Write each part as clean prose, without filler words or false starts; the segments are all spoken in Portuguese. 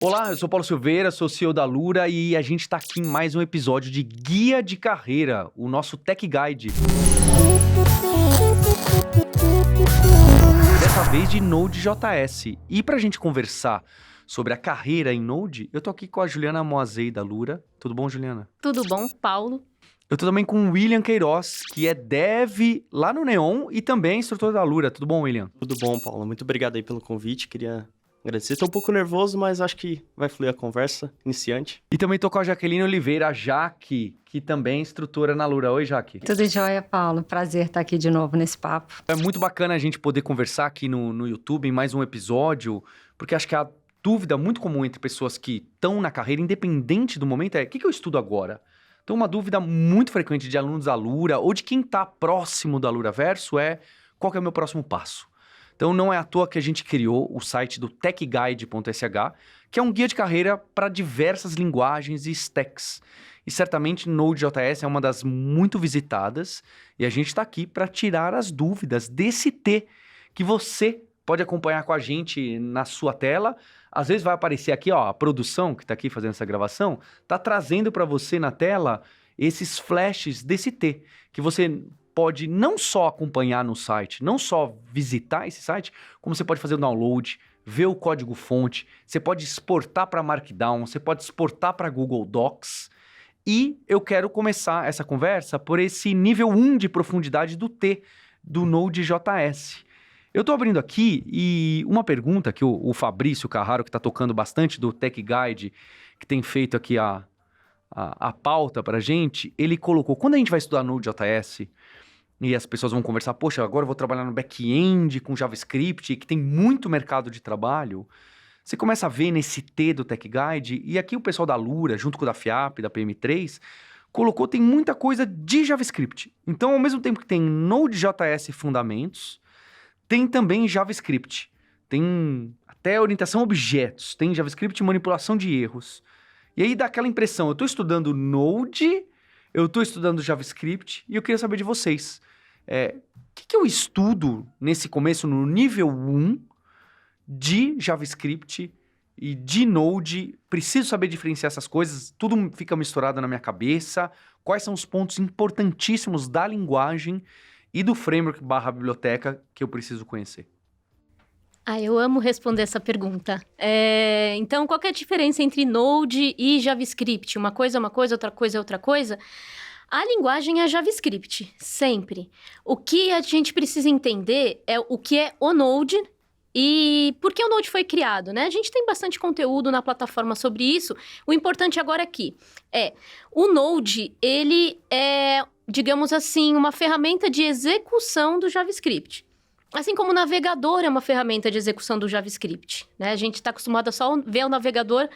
Olá, eu sou Paulo Silveira, sou CEO da Lura e a gente está aqui em mais um episódio de Guia de Carreira, o nosso Tech Guide. Dessa vez de Node.js. E para a gente conversar sobre a carreira em Node, eu tô aqui com a Juliana Moazei da Lura. Tudo bom, Juliana? Tudo bom, Paulo? Eu tô também com o William Queiroz, que é dev lá no Neon e também instrutor da Lura. Tudo bom, William? Tudo bom, Paulo. Muito obrigado aí pelo convite. Queria agradecer. Estou um pouco nervoso, mas acho que vai fluir a conversa. Iniciante. E também tô com a Jaqueline Oliveira, a Jaque, que também é instrutora na Lura. Oi, Jaque. Tudo jóia, Paulo. Prazer estar aqui de novo nesse papo. É muito bacana a gente poder conversar aqui no YouTube em mais um episódio, porque acho que a dúvida muito comum entre pessoas que estão na carreira, independente do momento, é: o que eu estudo agora? Então, uma dúvida muito frequente de alunos da Lura ou de quem está próximo da Luraverso é: qual que é o meu próximo passo? Então, não é à toa que a gente criou o site do techguide.sh, que é um guia de carreira para diversas linguagens e stacks. E certamente Node.js é uma das muito visitadas, e a gente está aqui para tirar as dúvidas desse T, que você pode acompanhar com a gente na sua tela. Às vezes vai aparecer aqui, ó, a produção que está aqui fazendo essa gravação, está trazendo para você na tela esses flashes desse T, que você pode não só acompanhar no site, não só visitar esse site, como você pode fazer o download, ver o código-fonte, você pode exportar para Markdown, você pode exportar para Google Docs. E eu quero começar essa conversa por esse nível 1 de profundidade do T, do Node.js. Eu estou abrindo aqui e uma pergunta que o Fabrício Carraro, que está tocando bastante do Tech Guide, que tem feito aqui a pauta para a gente, ele colocou: quando a gente vai estudar Node.js e as pessoas vão conversar, poxa, agora eu vou trabalhar no back-end com JavaScript, que tem muito mercado de trabalho, você começa a ver nesse T do Tech Guide, e aqui o pessoal da Lura, junto com o da FIAP, da PM3, colocou, tem muita coisa de JavaScript. Então, ao mesmo tempo que tem Node.js fundamentos, tem também JavaScript, tem até orientação a objetos, tem JavaScript e manipulação de erros. E aí dá aquela impressão: eu estou estudando Node, eu estou estudando JavaScript, e eu queria saber de vocês. O que eu estudo nesse começo, no nível 1, de JavaScript e de Node? Preciso saber diferenciar essas coisas, tudo fica misturado na minha cabeça. Quais são os pontos importantíssimos da linguagem e do framework / biblioteca que eu preciso conhecer? Eu amo responder essa pergunta. Então, qual que é a diferença entre Node e JavaScript? Uma coisa é uma coisa, outra coisa é outra coisa? A linguagem é JavaScript, sempre. O que a gente precisa entender é o que é o Node e por que o Node foi criado, né? A gente tem bastante conteúdo na plataforma sobre isso. O importante agora aqui o Node, ele é, digamos assim, uma ferramenta de execução do JavaScript. Assim como o navegador é uma ferramenta de execução do JavaScript, né? A gente está acostumado a só ver o navegador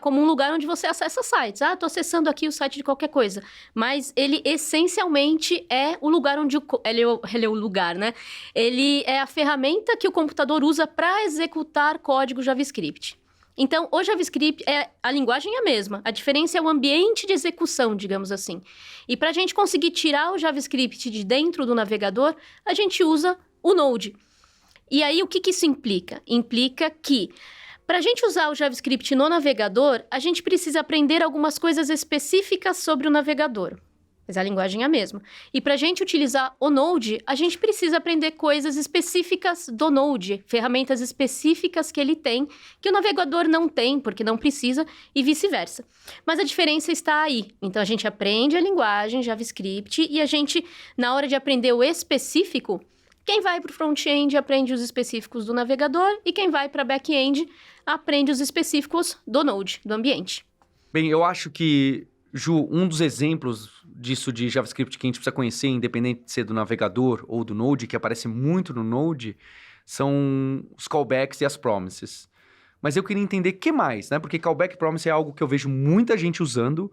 como um lugar onde você acessa sites. Estou acessando aqui o site de qualquer coisa. Mas ele, essencialmente, é o lugar onde... Ele é o lugar, né? Ele é a ferramenta que o computador usa para executar código JavaScript. Então, o JavaScript, a linguagem é a mesma. A diferença é o ambiente de execução, digamos assim. E para a gente conseguir tirar o JavaScript de dentro do navegador, a gente usa o Node. E aí, o que isso implica? Implica que, para a gente usar o JavaScript no navegador, a gente precisa aprender algumas coisas específicas sobre o navegador. Mas a linguagem é a mesma. E para a gente utilizar o Node, a gente precisa aprender coisas específicas do Node, ferramentas específicas que ele tem, que o navegador não tem, porque não precisa, e vice-versa. Mas a diferença está aí. Então, a gente aprende a linguagem JavaScript e a gente, na hora de aprender o específico, quem vai para o front-end aprende os específicos do navegador e quem vai para back-end aprende os específicos do Node, do ambiente. Bem, eu acho que, Ju, um dos exemplos disso de JavaScript que a gente precisa conhecer, independente de ser do navegador ou do Node, que aparece muito no Node, são os callbacks e as promises. Mas eu queria entender o que mais, né? Porque callback e promise é algo que eu vejo muita gente usando.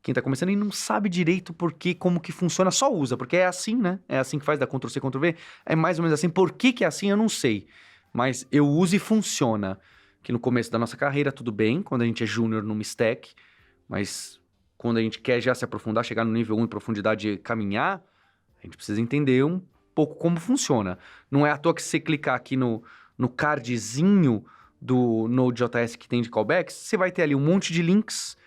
Quem está começando e não sabe direito por que, como que funciona, só usa, porque é assim, né? É assim que faz, da Ctrl+C, Ctrl+V. É mais ou menos assim. Por que é assim, eu não sei. Mas eu uso e funciona. Que no começo da nossa carreira, tudo bem, quando a gente é júnior numa stack, mas quando a gente quer já se aprofundar, chegar no nível 1 em profundidade e caminhar, a gente precisa entender pouco como funciona. Não é à toa que se você clicar aqui no cardzinho do Node.js que tem de callbacks, você vai ter ali um monte de links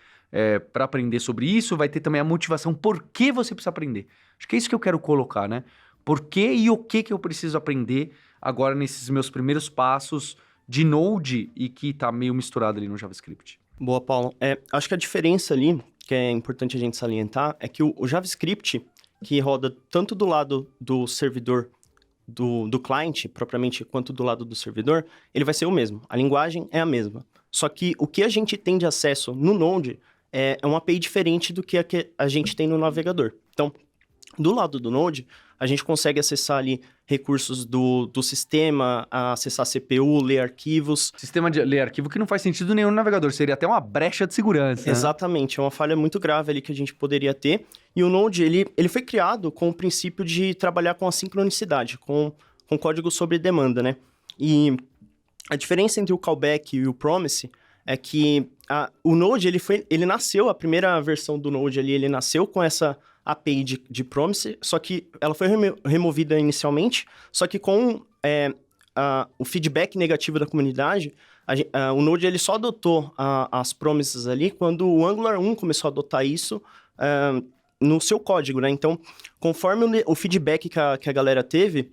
para aprender sobre isso, vai ter também a motivação por que você precisa aprender. Acho que é isso que eu quero colocar, né? Por que e o que eu preciso aprender agora nesses meus primeiros passos de Node e que tá meio misturado ali no JavaScript. Boa, Paulo. Acho que a diferença ali, que é importante a gente salientar, é que o JavaScript, que roda tanto do lado do servidor do cliente, propriamente, quanto do lado do servidor, ele vai ser o mesmo. A linguagem é a mesma. Só que o que a gente tem de acesso no Node é uma API diferente do que a gente tem no navegador. Então, do lado do Node, a gente consegue acessar ali recursos do sistema, acessar CPU, ler arquivos. Sistema de ler arquivo que não faz sentido nenhum no navegador, seria até uma brecha de segurança. Né? Exatamente, é uma falha muito grave ali que a gente poderia ter. E o Node, ele foi criado com o princípio de trabalhar com a sincronicidade, com código sobre demanda, né? E a diferença entre o callback e o promise é que o Node, ele nasceu, a primeira versão do Node ali, ele nasceu com essa API de promise, só que ela foi removida inicialmente, só que com o feedback negativo da comunidade, o Node ele só adotou as promises ali quando o Angular 1 começou a adotar isso no seu código, né? Então, conforme o feedback que a galera teve,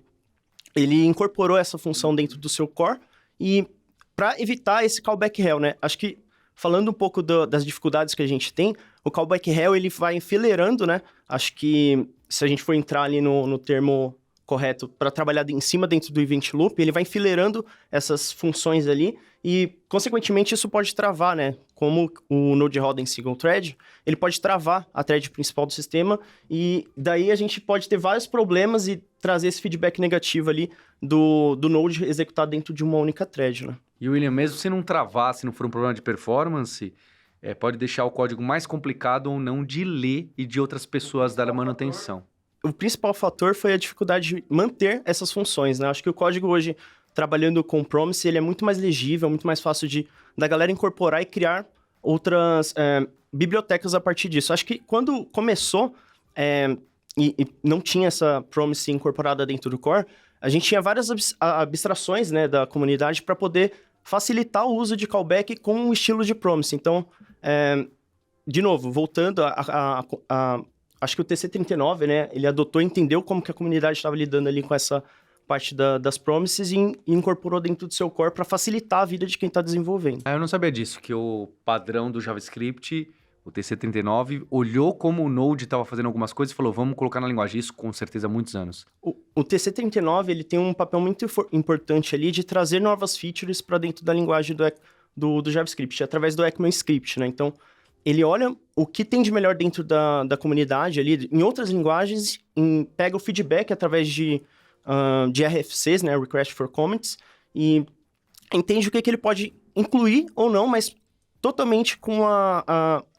ele incorporou essa função dentro do seu core e para evitar esse callback hell, né? Acho que falando um pouco das dificuldades que a gente tem, o callback hell ele vai enfileirando, né? Acho que se a gente for entrar ali no termo correto para trabalhar em cima dentro do event loop, ele vai enfileirando essas funções ali e, consequentemente, isso pode travar, né? Como o Node roda em single thread, ele pode travar a thread principal do sistema e daí a gente pode ter vários problemas e trazer esse feedback negativo ali do Node executado dentro de uma única thread, né? E, William, mesmo se não travar, se não for um problema de performance, pode deixar o código mais complicado ou não de ler e de outras pessoas dar a manutenção. O principal fator foi a dificuldade de manter essas funções, né? Acho que o código hoje, trabalhando com Promise, ele é muito mais legível, muito mais fácil da galera incorporar e criar outras bibliotecas a partir disso. Acho que quando começou e não tinha essa Promise incorporada dentro do core, a gente tinha várias abstrações, né, da comunidade para poder facilitar o uso de callback com o estilo de Promise. Então, de novo, voltando acho que o TC39, né, ele entendeu como que a comunidade estava lidando ali com essa parte das promises e incorporou dentro do seu core para facilitar a vida de quem está desenvolvendo. Eu não sabia disso, que o padrão do JavaScript, o TC39, olhou como o Node estava fazendo algumas coisas e falou, vamos colocar na linguagem. Isso, com certeza, há muitos anos. O TC39, ele tem um papel muito importante ali de trazer novas features para dentro da linguagem do JavaScript, através do ECMAScript, né? Então, ele olha o que tem de melhor dentro da comunidade ali, em outras linguagens, pega o feedback através de RFCs, né, Request for Comments, e entende o que ele pode incluir ou não, mas totalmente com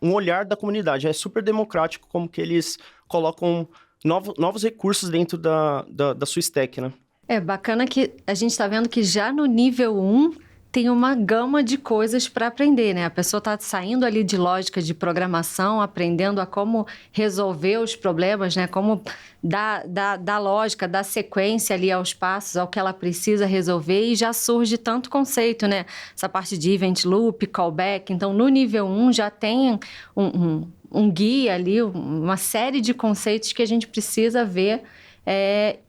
um olhar da comunidade. É super democrático como que eles colocam novos recursos dentro da sua stack, né? É bacana que a gente está vendo que já no nível 1 tem uma gama de coisas para aprender, né? A pessoa está saindo ali de lógica de programação, aprendendo a como resolver os problemas, né? Como dar lógica, dar sequência ali aos passos, ao que ela precisa resolver, e já surge tanto conceito, né? Essa parte de event loop, callback. Então, no nível 1 já tem um guia ali, uma série de conceitos que a gente precisa ver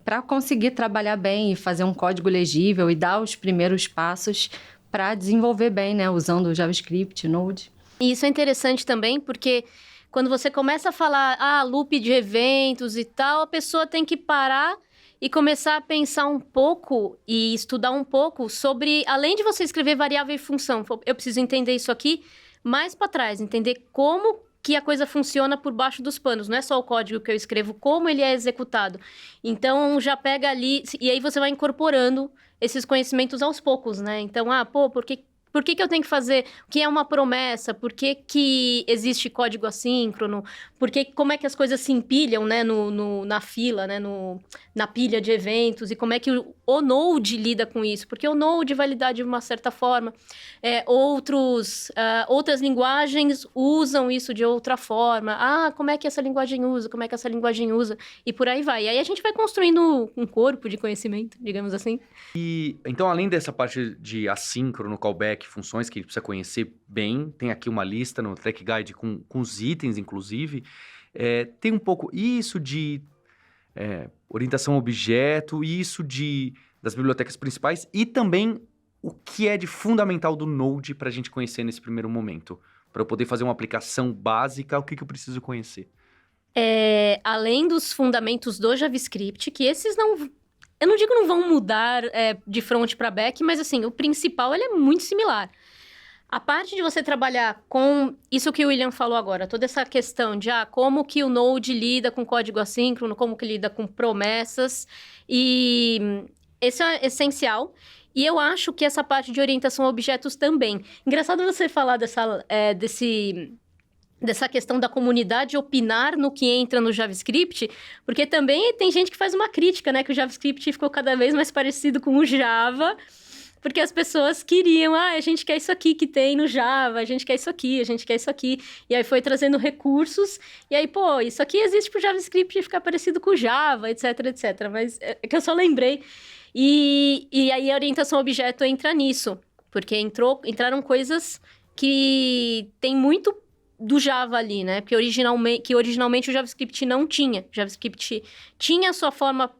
para conseguir trabalhar bem e fazer um código legível e dar os primeiros passos para desenvolver bem, né? Usando o JavaScript, Node. E isso é interessante também, porque quando você começa a falar, loop de eventos e tal, a pessoa tem que parar e começar a pensar um pouco e estudar um pouco sobre, além de você escrever variável e função, eu preciso entender isso aqui mais para trás, entender como que a coisa funciona por baixo dos panos, não é só o código que eu escrevo, como ele é executado. Então, já pega ali, e aí você vai incorporando esses conhecimentos aos poucos, né? Então, por Por que eu tenho que fazer? O que é uma promessa? Por que existe código assíncrono? Como é que as coisas se empilham, né, na fila, né, na pilha de eventos? E como é que o Node lida com isso? Porque o Node vai lidar de uma certa forma. Outras linguagens usam isso de outra forma. Como é que essa linguagem usa? Como é que essa linguagem usa? E por aí vai. E aí a gente vai construindo um corpo de conhecimento, digamos assim. E então, além dessa parte de assíncrono, callback, funções que a gente precisa conhecer bem, tem aqui uma lista no Track Guide com os itens, inclusive. Tem um pouco isso de orientação a objeto, isso das bibliotecas principais e também o que é de fundamental do Node para a gente conhecer nesse primeiro momento. Para eu poder fazer uma aplicação básica, o que eu preciso conhecer? Além dos fundamentos do JavaScript, que esses não... Eu não digo não vão mudar de front para back, mas assim, o principal ele é muito similar. A parte de você trabalhar com isso que o William falou agora, toda essa questão de como que o Node lida com código assíncrono, como que lida com promessas, e isso é essencial. E eu acho que essa parte de orientação a objetos também. Engraçado você falar dessa questão da comunidade opinar no que entra no JavaScript, porque também tem gente que faz uma crítica, né? Que o JavaScript ficou cada vez mais parecido com o Java, porque as pessoas queriam, a gente quer isso aqui que tem no Java, a gente quer isso aqui, a gente quer isso aqui. E aí foi trazendo recursos, e aí, isso aqui existe pro JavaScript ficar parecido com o Java, etc, etc. Mas é que eu só lembrei. E aí a orientação a objeto entra nisso, porque entraram coisas que tem muito do Java ali, né? Porque originalmente o JavaScript não tinha. O JavaScript tinha a sua forma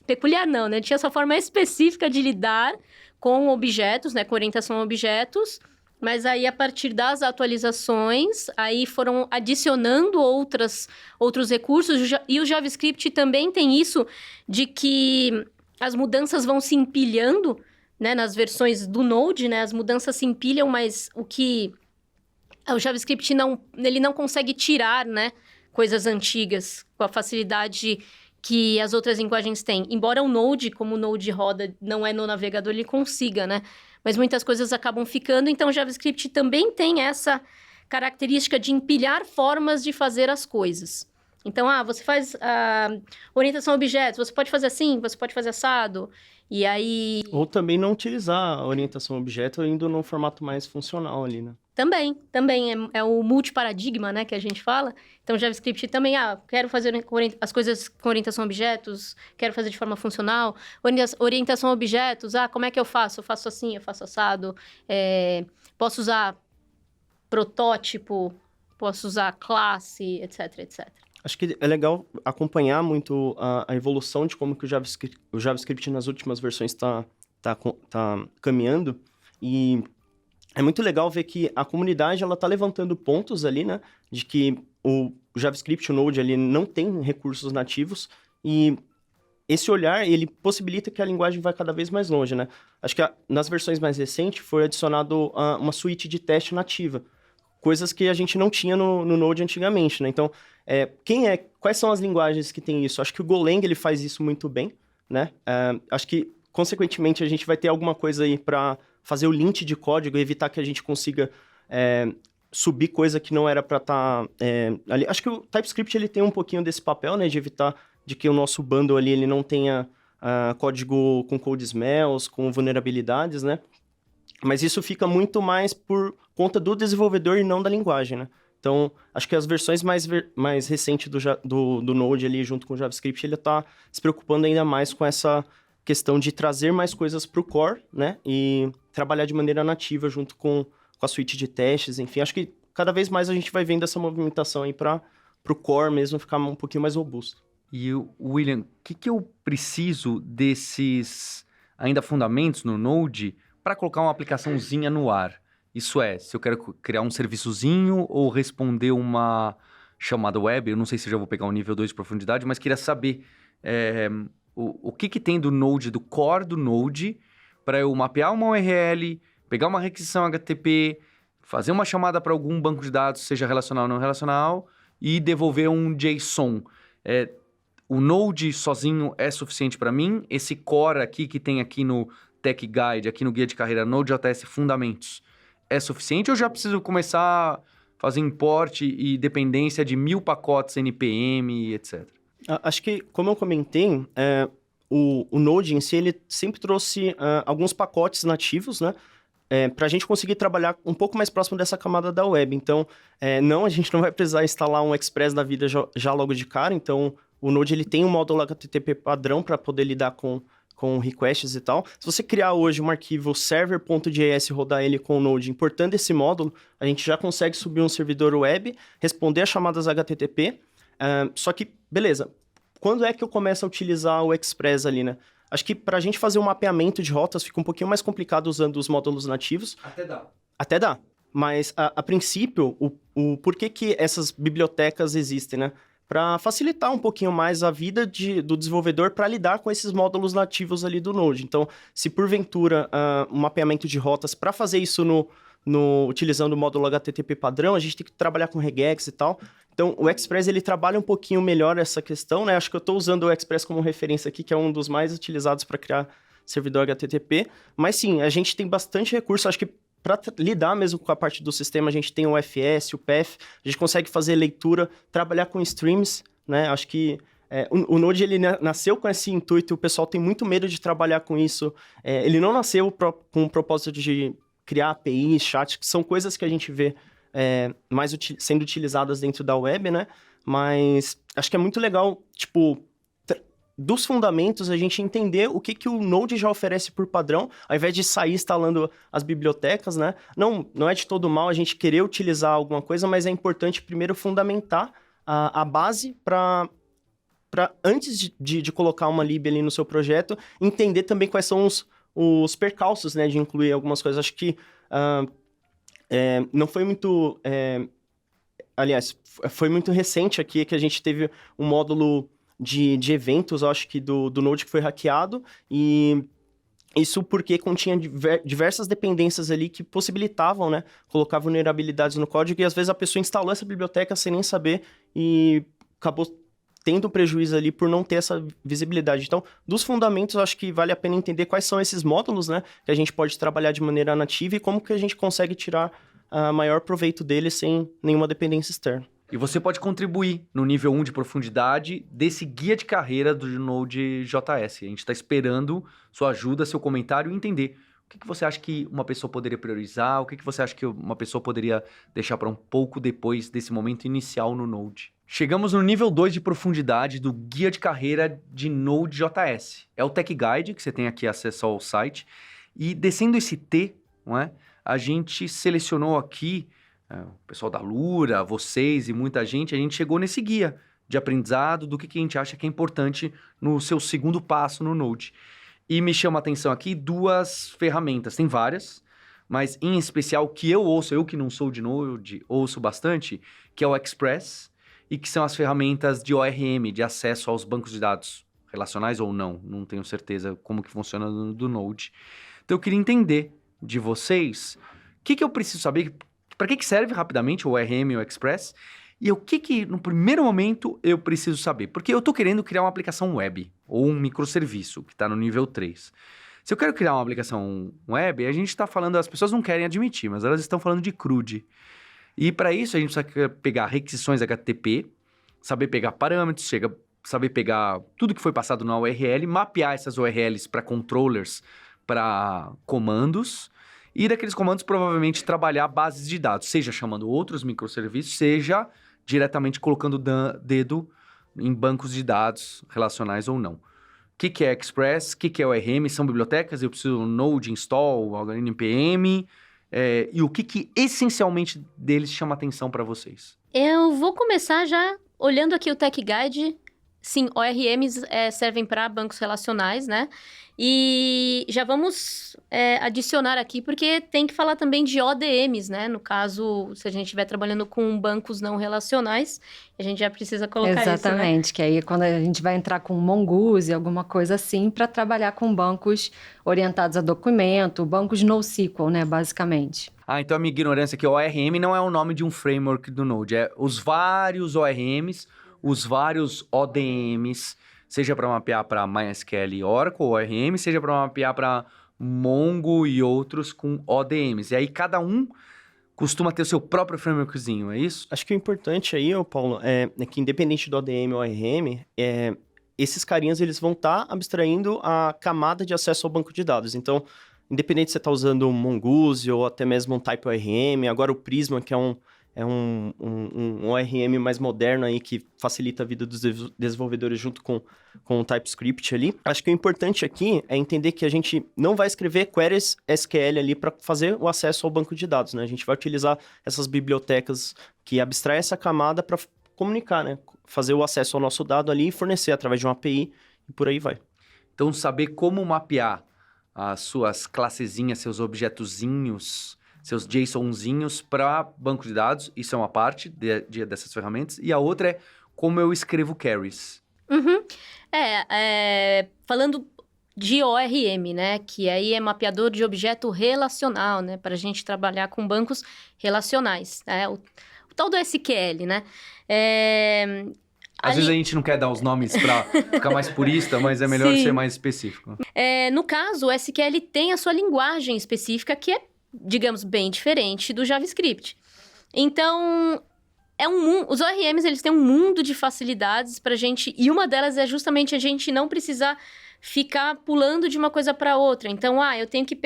peculiar, não, né? Tinha a sua forma específica de lidar com objetos, né? Com orientação a objetos. Mas aí, a partir das atualizações, aí foram adicionando outros recursos. E o JavaScript também tem isso de que as mudanças vão se empilhando, né? Nas versões do Node, né? As mudanças se empilham, mas o JavaScript ele não consegue tirar, né, coisas antigas com a facilidade que as outras linguagens têm. Embora o Node, como o Node roda, não é no navegador, ele consiga, né? Mas muitas coisas acabam ficando, então o JavaScript também tem essa característica de empilhar formas de fazer as coisas. Então, você faz orientação a objetos, você pode fazer assim, você pode fazer assado, e aí... Ou também não utilizar a orientação a objeto indo num formato mais funcional ali, né? Também é o multiparadigma, né, que a gente fala. Então, JavaScript também, quero fazer as coisas com orientação a objetos, quero fazer de forma funcional. Orientação a objetos, como é que eu faço? Eu faço assim, eu faço assado. Posso usar protótipo, posso usar classe, etc, etc. Acho que é legal acompanhar muito a evolução de como que o JavaScript nas últimas versões está caminhando. E é muito legal ver que a comunidade ela tá levantando pontos ali, né? De que o JavaScript, o Node, ali não tem recursos nativos. E esse olhar, ele possibilita que a linguagem vá cada vez mais longe, né? Acho que nas versões mais recentes foi adicionado uma suíte de teste nativa. Coisas que a gente não tinha no Node antigamente, né? Então, quais são as linguagens que tem isso? Acho que o Golang, ele faz isso muito bem, né? Acho que, consequentemente, a gente vai ter alguma coisa aí para fazer o lint de código e evitar que a gente consiga subir coisa que não era para estar ali. Acho que o TypeScript, ele tem um pouquinho desse papel, né? De evitar de que o nosso bundle ali, ele não tenha código com code smells, com vulnerabilidades, né? Mas isso fica muito mais por conta do desenvolvedor e não da linguagem, né? Então, acho que as versões mais recentes do Node ali, junto com o JavaScript, ele está se preocupando ainda mais com essa questão de trazer mais coisas para o core, né? E trabalhar de maneira nativa junto com a suíte de testes, enfim. Acho que cada vez mais a gente vai vendo essa movimentação aí para o core mesmo ficar um pouquinho mais robusto. E, William, o que eu preciso desses ainda fundamentos no Node para colocar uma aplicaçãozinha no ar? Isso se eu quero criar um serviçozinho ou responder uma chamada web, eu não sei se eu já vou pegar um nível 2 de profundidade, mas queria saber o que tem do Node, do core do Node, para eu mapear uma URL, pegar uma requisição HTTP, fazer uma chamada para algum banco de dados, seja relacional ou não relacional, e devolver um JSON. O Node sozinho é suficiente para mim? Esse core aqui que tem aqui no Tech Guide aqui no Guia de Carreira Node.js Fundamentos é suficiente ou já preciso começar a fazer importe e dependência de 1000 pacotes NPM, etc? Acho que, como eu comentei, o Node em si, ele sempre trouxe alguns pacotes nativos, né? Para a gente conseguir trabalhar um pouco mais próximo dessa camada da web. Então, a gente não vai precisar instalar um Express da vida já logo de cara. Então, o Node ele tem um módulo HTTP padrão para poder lidar com requests e tal. Se você criar hoje um arquivo server.js e rodar ele com o Node, importando esse módulo, a gente já consegue subir um servidor web, responder as chamadas HTTP. Só que, beleza, quando é que eu começo a utilizar o Express ali, né? Acho que para a gente fazer um mapeamento de rotas fica um pouquinho mais complicado usando os módulos nativos. Até dá. Mas, a princípio, o porquê que essas bibliotecas existem, né? Para facilitar um pouquinho mais a vida do desenvolvedor para lidar com esses módulos nativos ali do Node. Então, se porventura um mapeamento de rotas, para fazer isso utilizando o módulo HTTP padrão, a gente tem que trabalhar com regex e tal. Então, o Express, ele trabalha um pouquinho melhor essa questão, né? Acho que eu estou usando o Express como referência aqui, que é um dos mais utilizados para criar servidor HTTP. Mas sim, a gente tem bastante recurso. Acho que para lidar mesmo com a parte do sistema, a gente tem o FS, o PEF, a gente consegue fazer leitura, trabalhar com streams, né? Acho que o Node, ele nasceu com esse intuito, o pessoal tem muito medo de trabalhar com isso. Ele não nasceu com o propósito de criar API, chat, que são coisas que a gente vê mais sendo utilizadas dentro da web, né? Mas acho que é muito legal, tipo, dos fundamentos, a gente entender o que o Node já oferece por padrão, ao invés de sair instalando as bibliotecas, né? Não é de todo mal a gente querer utilizar alguma coisa, mas é importante primeiro fundamentar a base para antes de colocar uma lib ali no seu projeto, entender também quais são os percalços, né? De incluir algumas coisas. Acho que não foi muito... aliás, foi muito recente aqui que a gente teve um módulo de eventos, eu acho que do Node que foi hackeado, e isso porque continha diversas dependências ali que possibilitavam, né, colocar vulnerabilidades no código, e às vezes a pessoa instalou essa biblioteca sem nem saber e acabou tendo prejuízo ali por não ter essa visibilidade. Então, dos fundamentos, eu acho que vale a pena entender quais são esses módulos, né, que a gente pode trabalhar de maneira nativa e como que a gente consegue tirar maior proveito deles sem nenhuma dependência externa. E você pode contribuir no nível 1 de profundidade desse guia de carreira do Node.js. A gente está esperando sua ajuda, seu comentário e entender o que você acha que uma pessoa poderia priorizar, o que você acha que uma pessoa poderia deixar para um pouco depois desse momento inicial no Node. Chegamos no nível 2 de profundidade do guia de carreira de Node.js. É o Tech Guide, que você tem aqui acesso ao site. E descendo esse T, não é? A gente selecionou aqui... o pessoal da Lura, vocês e muita gente, a gente chegou nesse guia de aprendizado do que a gente acha que é importante no seu segundo passo no Node. E me chama a atenção aqui 2 ferramentas, tem várias, mas em especial que eu ouço, eu que não sou de Node, ouço bastante, que é o Express e que são as ferramentas de ORM, de acesso aos bancos de dados relacionais ou não tenho certeza como que funciona do Node. Então eu queria entender de vocês o que eu preciso saber. Para que serve rapidamente o ORM e o Express? E o que no primeiro momento eu preciso saber? Porque eu estou querendo criar uma aplicação web ou um microserviço que está no nível 3. Se eu quero criar uma aplicação web, a gente está falando, as pessoas não querem admitir, mas elas estão falando de CRUD. E para isso a gente precisa pegar requisições HTTP, saber pegar parâmetros, saber pegar tudo que foi passado na URL, mapear essas URLs para controllers, para comandos, e daqueles comandos, provavelmente, trabalhar bases de dados, seja chamando outros microserviços, seja diretamente colocando dedo em bancos de dados relacionais ou não. O que é Express? O que é ORM? São bibliotecas? Eu preciso Node, install, NPM? E o que essencialmente deles chama atenção para vocês? Eu vou começar já olhando aqui o Tech Guide. Sim, ORMs servem para bancos relacionais, né? E já vamos adicionar aqui, porque tem que falar também de ODMs, né? No caso, se a gente estiver trabalhando com bancos não relacionais, a gente já precisa colocar isso, né? Exatamente, que aí quando a gente vai entrar com Mongoose, alguma coisa assim, para trabalhar com bancos orientados a documento, bancos NoSQL, né, basicamente. Então a minha ignorância aqui, o ORM não é o nome de um framework do Node, é os vários ORMs, os vários ODMs, seja para mapear para MySQL e Oracle, ORM, seja para mapear para Mongo e outros com ODMs. E aí cada um costuma ter o seu próprio frameworkzinho, é isso? Acho que o importante aí, ô Paulo, é que independente do ODM ou ORM, esses carinhas eles vão estar abstraindo a camada de acesso ao banco de dados. Então, independente se você está usando um Mongoose ou até mesmo um Type ORM, agora o Prisma, que é um ORM mais moderno aí que facilita a vida dos desenvolvedores junto com o TypeScript ali. Acho que o importante aqui é entender que a gente não vai escrever queries SQL ali para fazer o acesso ao banco de dados, né? A gente vai utilizar essas bibliotecas que abstraem essa camada para comunicar, né? Fazer o acesso ao nosso dado ali e fornecer através de uma API e por aí vai. Então, saber como mapear as suas classezinhas, seus objetozinhos, seus JSONzinhos para banco de dados, isso é uma parte dessas ferramentas. E a outra é como eu escrevo queries. Falando de ORM, né? Que aí é mapeador de objeto relacional, né? Para a gente trabalhar com bancos relacionais. Né? O tal do SQL, né? Às vezes a gente não quer dar os nomes para ficar mais purista, mas é melhor ser mais específico. No caso, o SQL tem a sua linguagem específica, que é, digamos, bem diferente do JavaScript. Então, os ORMs, eles têm um mundo de facilidades pra gente, e uma delas é justamente a gente não precisar ficar pulando de uma coisa para outra. Então, eu tenho que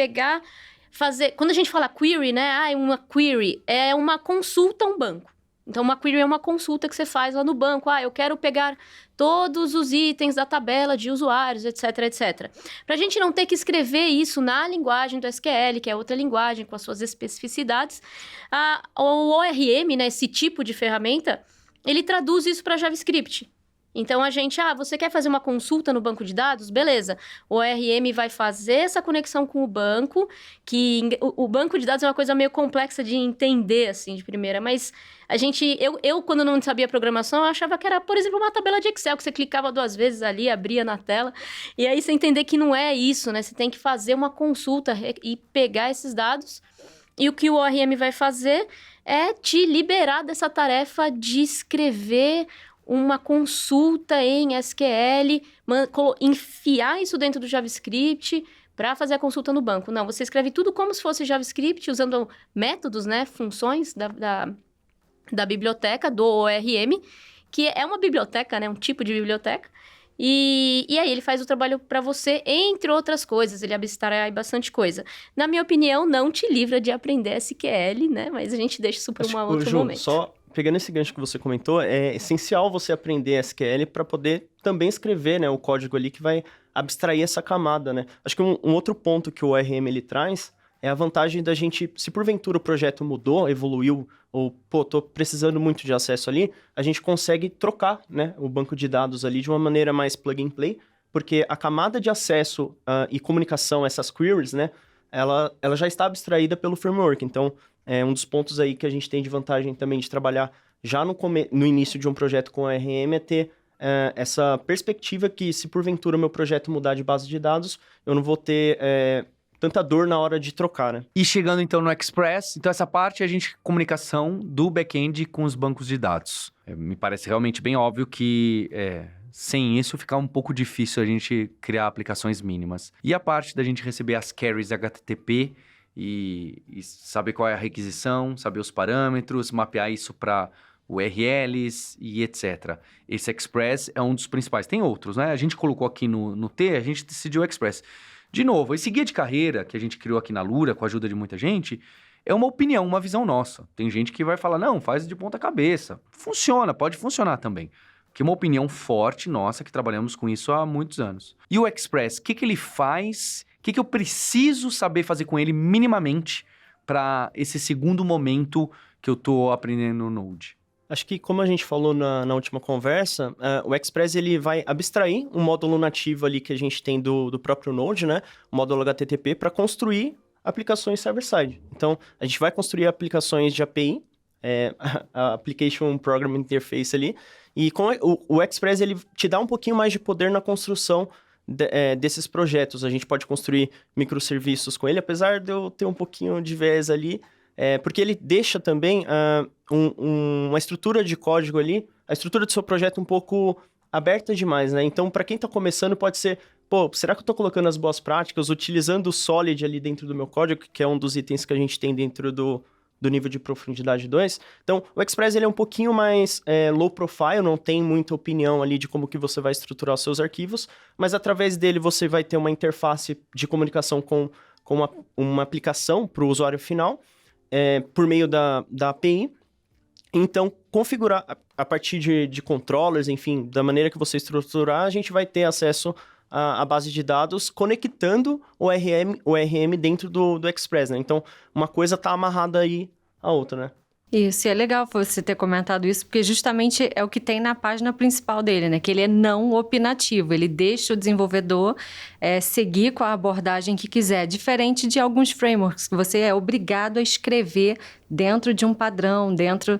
fazer... Quando a gente fala query, né? Uma query é uma consulta a um banco. Então, uma query é uma consulta que você faz lá no banco. Eu quero pegar todos os itens da tabela de usuários, etc, etc. Para a gente não ter que escrever isso na linguagem do SQL, que é outra linguagem com as suas especificidades, o ORM, né, esse tipo de ferramenta, ele traduz isso para JavaScript. Então, a gente, você quer fazer uma consulta no banco de dados? Beleza. O ORM vai fazer essa conexão com o banco, que o banco de dados é uma coisa meio complexa de entender, assim, de primeira, mas eu quando não sabia programação, eu achava que era, por exemplo, uma tabela de Excel, que você clicava 2 vezes ali, abria na tela, e aí você entender que não é isso, né? Você tem que fazer uma consulta e pegar esses dados, e o que o ORM vai fazer é te liberar dessa tarefa de escrever uma consulta em SQL, enfiar isso dentro do JavaScript para fazer a consulta no banco. Não, você escreve tudo como se fosse JavaScript, usando métodos, né, funções da biblioteca, do ORM, que é uma biblioteca, né, um tipo de biblioteca, e aí ele faz o trabalho para você, entre outras coisas, ele abstrai bastante coisa. Na minha opinião, não te livra de aprender SQL, né, mas a gente deixa isso para um outro momento. Só pegando esse gancho que você comentou, é essencial você aprender SQL para poder também escrever, né, o código ali que vai abstrair essa camada, né? Acho que um outro ponto que o ORM ele traz é a vantagem da gente, se porventura o projeto mudou, evoluiu, ou, tô precisando muito de acesso ali, a gente consegue trocar, né, o banco de dados ali de uma maneira mais plug and play, porque a camada de acesso e comunicação, essas queries, né, ela já está abstraída pelo framework. Então, um dos pontos aí que a gente tem de vantagem também de trabalhar já no início de um projeto com ORM é ter essa perspectiva que, se porventura o meu projeto mudar de base de dados, eu não vou ter tanta dor na hora de trocar, né? E chegando então no Express, então essa parte é a gente comunicação do back-end com os bancos de dados. Me parece realmente bem óbvio que sem isso fica um pouco difícil a gente criar aplicações mínimas. E a parte da gente receber as queries HTTP e saber qual é a requisição, saber os parâmetros, mapear isso para URLs e etc. Esse Express é um dos principais. Tem outros, né? A gente colocou aqui no T, a gente decidiu o Express. De novo, esse guia de carreira que a gente criou aqui na Lura, com a ajuda de muita gente, é uma opinião, uma visão nossa. Tem gente que vai falar, não, faz de ponta cabeça. Funciona, pode funcionar também. Que é uma opinião forte nossa, que trabalhamos com isso há muitos anos. E o Express, o que ele faz? O que eu preciso saber fazer com ele minimamente para esse segundo momento que eu estou aprendendo no Node? Acho que, como a gente falou na última conversa, o Express ele vai abstrair um módulo nativo ali que a gente tem do próprio Node, né? O módulo HTTP, para construir aplicações server-side. Então, a gente vai construir aplicações de API, a Application Programming Interface ali, e com o Express ele te dá um pouquinho mais de poder na construção desses projetos. A gente pode construir microserviços com ele, apesar de eu ter um pouquinho de viés ali, porque ele deixa também uma estrutura de código ali, a estrutura do seu projeto um pouco aberta demais, né? Então, para quem está começando, pode ser, pô, será que eu estou colocando as boas práticas, utilizando o Solid ali dentro do meu código, que é um dos itens que a gente tem dentro do nível de profundidade 2. Então, o Express ele é um pouquinho mais low profile, não tem muita opinião ali de como que você vai estruturar os seus arquivos, mas através dele você vai ter uma interface de comunicação com uma aplicação para o usuário final, por meio da API. Então, configurar a partir de controllers, enfim, da maneira que você estruturar, a gente vai ter acesso à base de dados conectando o RM dentro do Express, né? Então, uma coisa está amarrada aí à outra, né? Isso, e é legal você ter comentado isso, porque justamente é o que tem na página principal dele, né? Que ele é não opinativo, ele deixa o desenvolvedor seguir com a abordagem que quiser, diferente de alguns frameworks que você é obrigado a escrever dentro de um padrão, dentro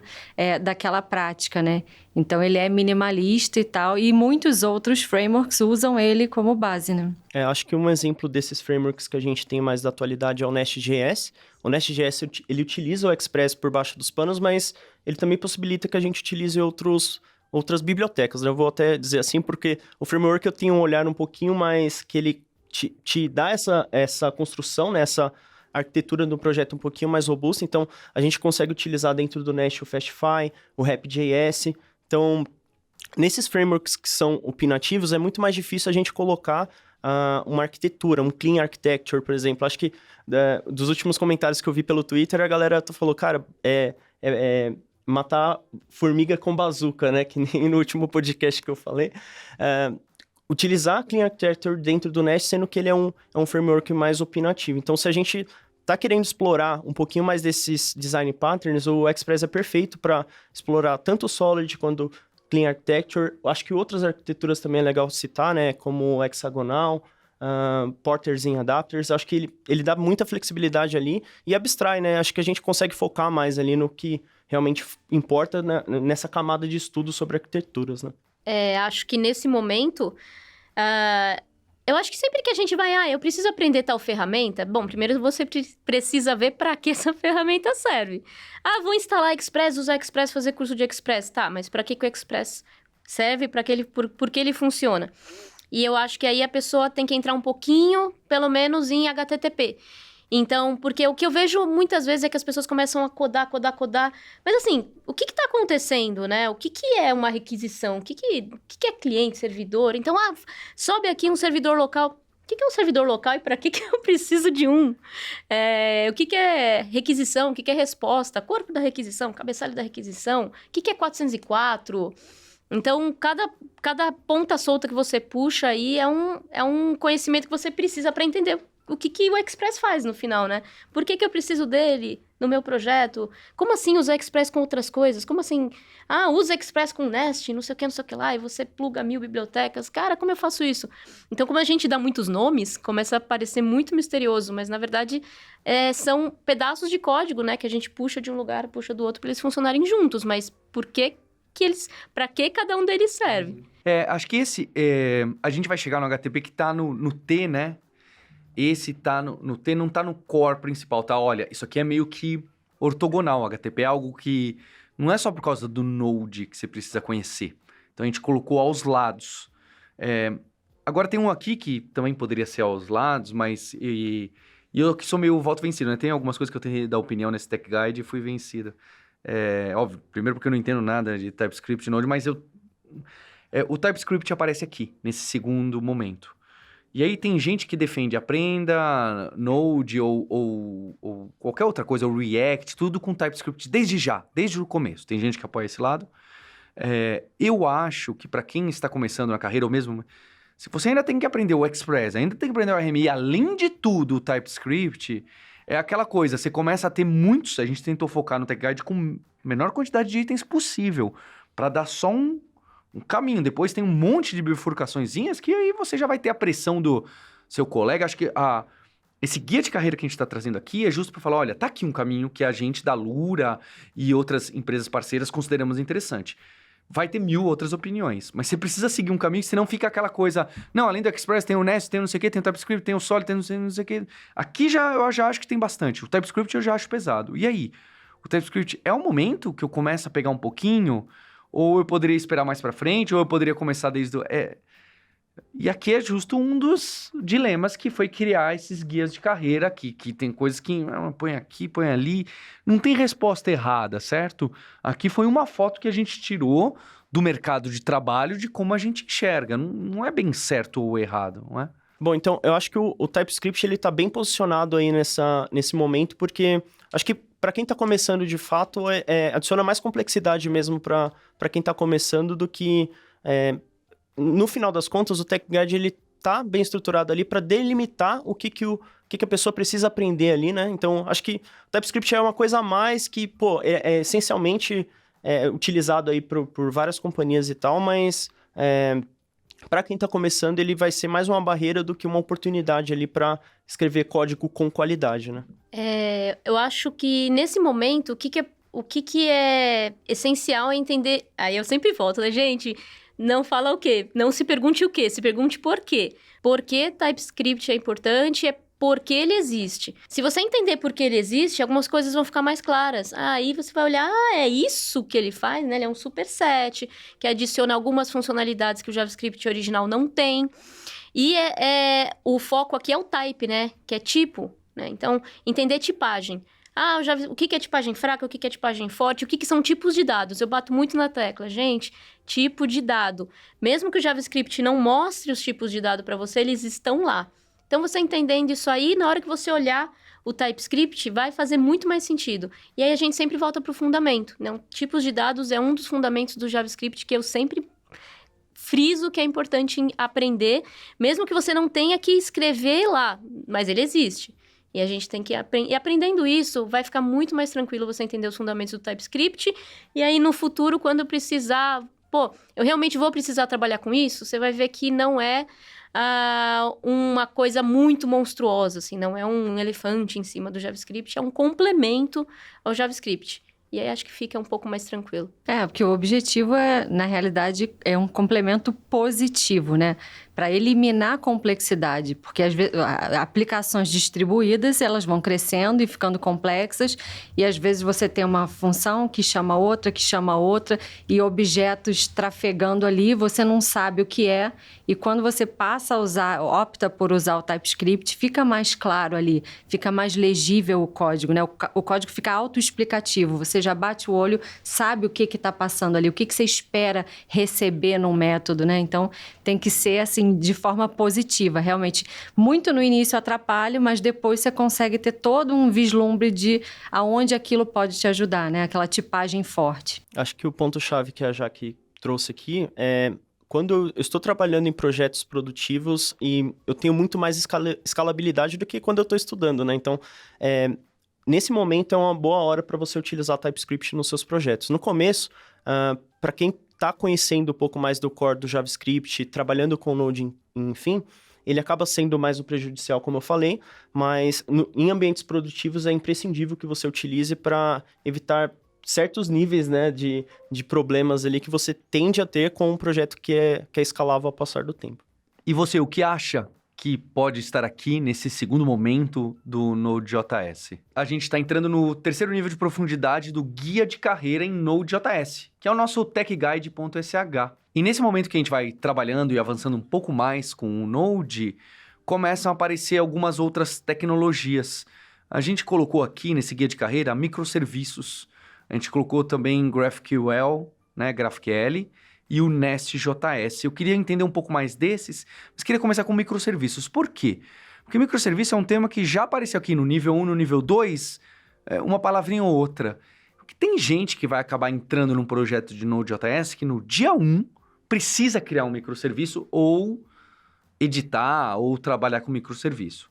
daquela prática, né? Então, ele é minimalista e tal, e muitos outros frameworks usam ele como base, né? Acho que um exemplo desses frameworks que a gente tem mais da atualidade é o Nest.js. O Nest.js, ele utiliza o Express por baixo dos panos, mas ele também possibilita que a gente utilize outras bibliotecas, né? Eu vou até dizer assim, porque o framework eu tenho um olhar um pouquinho mais que ele te dá essa construção, né? Essa arquitetura do projeto um pouquinho mais robusta. Então, a gente consegue utilizar dentro do Nest o Fastify, o Rap.js. Então, nesses frameworks que são opinativos, é muito mais difícil a gente colocar uma arquitetura, um clean architecture, por exemplo. Acho que dos últimos comentários que eu vi pelo Twitter, a galera falou, cara, matar formiga com bazuca, né? Que nem no último podcast que eu falei. Utilizar Clean Architecture dentro do Nest, sendo que ele é um framework mais opinativo. Então, se a gente está querendo explorar um pouquinho mais desses design patterns, o Express é perfeito para explorar tanto o Solid quanto Clean Architecture. Acho que outras arquiteturas também é legal citar, né? Como o Hexagonal, Porters em Adapters. Acho que ele dá muita flexibilidade ali e abstrai, né? Acho que a gente consegue focar mais ali no que realmente importa, né? Nessa camada de estudo sobre arquiteturas, né? Acho que nesse momento... eu acho que sempre que a gente vai, eu preciso aprender tal ferramenta, bom, primeiro você precisa ver para que essa ferramenta serve. Vou instalar Express, usar Express, fazer curso de Express. Tá, mas para que o Express serve? Por que ele funciona? E eu acho que aí a pessoa tem que entrar um pouquinho, pelo menos, em HTTP. Então, porque o que eu vejo muitas vezes é que as pessoas começam a codar. Mas assim, o que está acontecendo, né? O que é uma requisição? O que é cliente, servidor? Então, sobe aqui um servidor local. O que é um servidor local e para que eu preciso de um? O que é requisição? O que é resposta? Corpo da requisição, cabeçalho da requisição. O que é 404? Então, cada ponta solta que você puxa aí é um conhecimento que você precisa para entender o que o Express faz no final, né? Por que eu preciso dele no meu projeto? Como assim usar Express com outras coisas? Como assim? Usa Express com Nest, não sei o que lá, e você pluga 1000 bibliotecas. Cara, como eu faço isso? Então, como a gente dá muitos nomes, começa a parecer muito misterioso, mas, na verdade, são pedaços de código, né? Que a gente puxa de um lugar, puxa do outro, para eles funcionarem juntos. Mas por que para que cada um deles serve? Acho que a gente vai chegar no HTTP que tá no T, né? Esse tá no T, não tá no core principal, tá? Olha, isso aqui é meio que ortogonal. O HTTP é algo que não é só por causa do Node que você precisa conhecer. Então, a gente colocou aos lados. Agora, tem um aqui que também poderia ser aos lados, mas... E eu que sou meio voto vencido, né? Tem algumas coisas que eu tenho que dar opinião nesse Tech Guide e fui vencido. Óbvio, primeiro porque eu não entendo nada de TypeScript e Node, mas o TypeScript aparece aqui, nesse segundo momento. E aí tem gente que defende aprenda Node ou qualquer outra coisa, ou React, tudo com TypeScript desde o começo. Tem gente que apoia esse lado. Eu acho que para quem está começando na carreira, ou mesmo... Se você ainda tem que aprender o Express, ainda tem que aprender o RMI, além de tudo o TypeScript, é aquela coisa, você começa a ter muitos... A gente tentou focar no Tech Guide com a menor quantidade de itens possível, para dar só um caminho. Depois tem um monte de bifurcaçõezinhas que aí você já vai ter a pressão do seu colega. Acho que esse guia de carreira que a gente está trazendo aqui é justo para falar, olha, tá aqui um caminho que a gente da Lura e outras empresas parceiras consideramos interessante. Vai ter 1000 outras opiniões, mas você precisa seguir um caminho, senão fica aquela coisa... Não, além do Express tem o Nest, tem o não sei o quê, tem o TypeScript, tem o Solid, tem o não sei o quê. Aqui eu já acho que tem bastante. O TypeScript eu já acho pesado. E aí? O TypeScript é o momento que eu começo a pegar um pouquinho... ou eu poderia esperar mais para frente, ou eu poderia começar desde o... E aqui é justo um dos dilemas que foi criar esses guias de carreira aqui, que tem coisas que põe aqui, põe ali, não tem resposta errada, certo? Aqui foi uma foto que a gente tirou do mercado de trabalho de como a gente enxerga, não é bem certo ou errado, não é? Bom, então, eu acho que o TypeScript, ele tá bem posicionado aí nesse momento, porque acho que para quem tá começando de fato, adiciona mais complexidade mesmo para quem tá começando do que... No final das contas, o Tech Guide, ele tá bem estruturado ali para delimitar o que a pessoa precisa aprender ali, né? Então, acho que o TypeScript é uma coisa a mais que, é essencialmente utilizado aí por várias companhias e tal, mas para quem tá começando, ele vai ser mais uma barreira do que uma oportunidade ali para escrever código com qualidade, né? Eu acho que, nesse momento, o que é essencial é entender... Aí eu sempre volto, né, gente? Não fala o quê? Não se pergunte o quê? Se pergunte por quê. Por que TypeScript é importante? É porque ele existe. Se você entender por que ele existe, algumas coisas vão ficar mais claras. Aí você vai olhar, é isso que ele faz, né? Ele é um superset, que adiciona algumas funcionalidades que o JavaScript original não tem. E o foco aqui é o type, né? Que é tipo, né? Então, entender tipagem. O que é tipagem fraca, o que é tipagem forte, o que são tipos de dados. Eu bato muito na tecla, gente, tipo de dado. Mesmo que o JavaScript não mostre os tipos de dado para você, eles estão lá. Então, você entendendo isso aí, na hora que você olhar o TypeScript, vai fazer muito mais sentido. E aí, a gente sempre volta para o fundamento, né? Tipos de dados é um dos fundamentos do JavaScript que eu sempre friso que é importante aprender, mesmo que você não tenha que escrever lá, mas ele existe. E a gente tem que e aprendendo isso, vai ficar muito mais tranquilo você entender os fundamentos do TypeScript. E aí, no futuro, quando precisar... eu realmente vou precisar trabalhar com isso? Você vai ver que não é uma coisa muito monstruosa, assim. Não é um elefante em cima do JavaScript. É um complemento ao JavaScript. E aí, acho que fica um pouco mais tranquilo. Porque o objetivo na realidade, é um complemento positivo, né? Para eliminar a complexidade, porque às vezes aplicações distribuídas, elas vão crescendo e ficando complexas, e às vezes você tem uma função que chama outra, e objetos trafegando ali, você não sabe o que é, e quando você opta por usar o TypeScript, fica mais claro ali, fica mais legível o código, né? O código fica autoexplicativo, você já bate o olho, sabe o que está passando ali, o que você espera receber num método, né? Então, tem que ser assim, de forma positiva, realmente. Muito no início atrapalha, mas depois você consegue ter todo um vislumbre de aonde aquilo pode te ajudar, né? Aquela tipagem forte. Acho que o ponto-chave que a Jaque trouxe aqui é quando eu estou trabalhando em projetos produtivos e eu tenho muito mais escalabilidade do que quando eu estou estudando, né? Então, nesse momento é uma boa hora para você utilizar TypeScript nos seus projetos. No começo, para quem está conhecendo um pouco mais do core do JavaScript, trabalhando com Node, enfim, ele acaba sendo mais o prejudicial, como eu falei, mas em ambientes produtivos é imprescindível que você utilize para evitar certos níveis, né, de problemas ali que você tende a ter com um projeto que é escalável ao passar do tempo. E você, o que acha que pode estar aqui nesse segundo momento do Node.js? A gente está entrando no terceiro nível de profundidade do guia de carreira em Node.js, que é o nosso techguide.sh. E nesse momento que a gente vai trabalhando e avançando um pouco mais com o Node, começam a aparecer algumas outras tecnologias. A gente colocou aqui nesse guia de carreira microserviços. A gente colocou também GraphQL, né, GraphQL, e o Nest.js. Eu queria entender um pouco mais desses, mas queria começar com microserviços. Por quê? Porque microserviço é um tema que já apareceu aqui no nível 1, no nível 2, uma palavrinha ou outra. Porque tem gente que vai acabar entrando num projeto de Node.js que no dia 1 precisa criar um microserviço ou editar ou trabalhar com microserviço.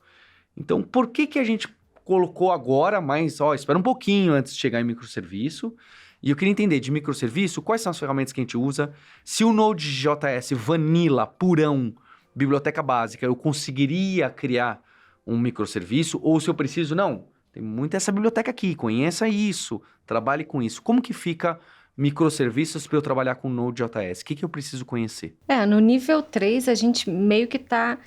Então, por que a gente colocou agora, mas espera um pouquinho antes de chegar em microserviço? E eu queria entender de microserviço, quais são as ferramentas que a gente usa, se o Node.js vanilla, purão, biblioteca básica, eu conseguiria criar um microserviço, ou se eu preciso, não, tem muita essa biblioteca aqui, conheça isso, trabalhe com isso. Como que fica microserviços para eu trabalhar com Node.js? O que eu preciso conhecer? No nível 3, a gente meio que está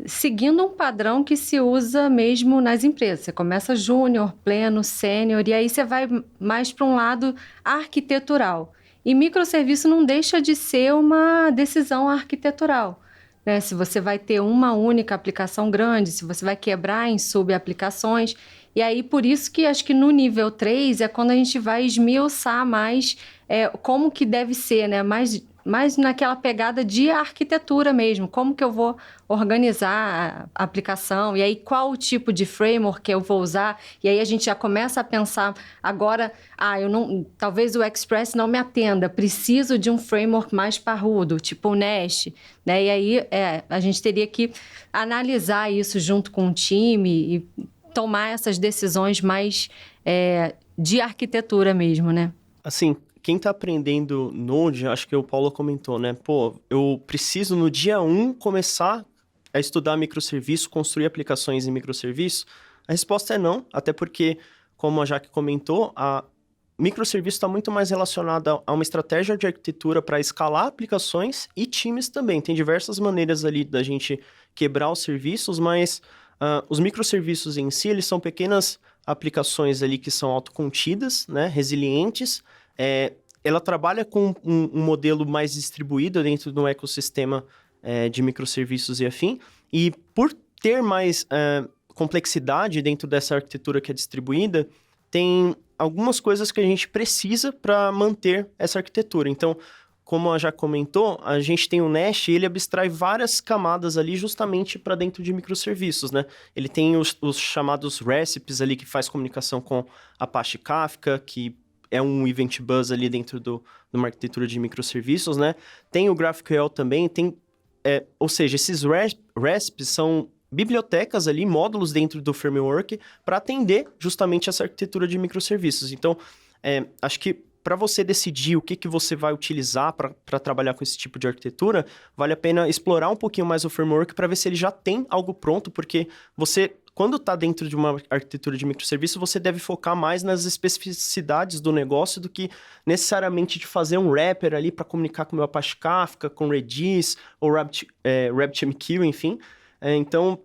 seguindo um padrão que se usa mesmo nas empresas. Você começa júnior, pleno, sênior, e aí você vai mais para um lado arquitetural. E microserviço não deixa de ser uma decisão arquitetural, né? Se você vai ter uma única aplicação grande, se você vai quebrar em subaplicações. E aí, por isso que acho que no nível 3 é quando a gente vai esmiuçar mais como que deve ser, né? Mais naquela pegada de arquitetura mesmo. Como que eu vou organizar a aplicação? E aí, qual o tipo de framework que eu vou usar? E aí, a gente já começa a pensar agora, talvez o Express não me atenda, preciso de um framework mais parrudo, tipo o Nest, né? E aí, a gente teria que analisar isso junto com o time e tomar essas decisões mais de arquitetura mesmo, né? Assim, quem tá aprendendo Node, acho que o Paulo comentou, né? Pô, eu preciso no dia 1 começar a estudar microserviço, construir aplicações em microserviço? A resposta é não, até porque, como a Jaque comentou, a microserviço está muito mais relacionado a uma estratégia de arquitetura para escalar aplicações e times também. Tem diversas maneiras ali da gente quebrar os serviços, mas os microserviços em si, eles são pequenas aplicações ali que são autocontidas, né, resilientes. Ela trabalha com um modelo mais distribuído dentro do ecossistema de microserviços e afim. E por ter mais complexidade dentro dessa arquitetura que é distribuída, tem algumas coisas que a gente precisa para manter essa arquitetura. Então, como a já comentou, a gente tem o Nest e ele abstrai várias camadas ali justamente para dentro de microserviços, né? Ele tem os chamados recipes ali que faz comunicação com Apache Kafka, que é um event bus ali dentro de uma arquitetura de microserviços, né? Tem o GraphQL também, ou seja, esses recipes são bibliotecas ali, módulos dentro do framework para atender justamente essa arquitetura de microserviços. Então, acho que para você decidir o que você vai utilizar para trabalhar com esse tipo de arquitetura, vale a pena explorar um pouquinho mais o framework para ver se ele já tem algo pronto, porque você, quando está dentro de uma arquitetura de microserviço, você deve focar mais nas especificidades do negócio do que necessariamente de fazer um wrapper ali para comunicar com o meu Apache Kafka, com Redis ou RabbitMQ, enfim. Então,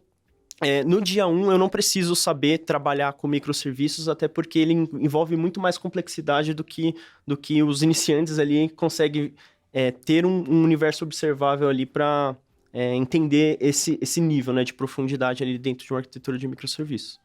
no dia 1, eu não preciso saber trabalhar com microserviços, até porque ele envolve muito mais complexidade do que os iniciantes ali conseguem ter um universo observável ali para entender esse nível, né, de profundidade ali dentro de uma arquitetura de microserviços.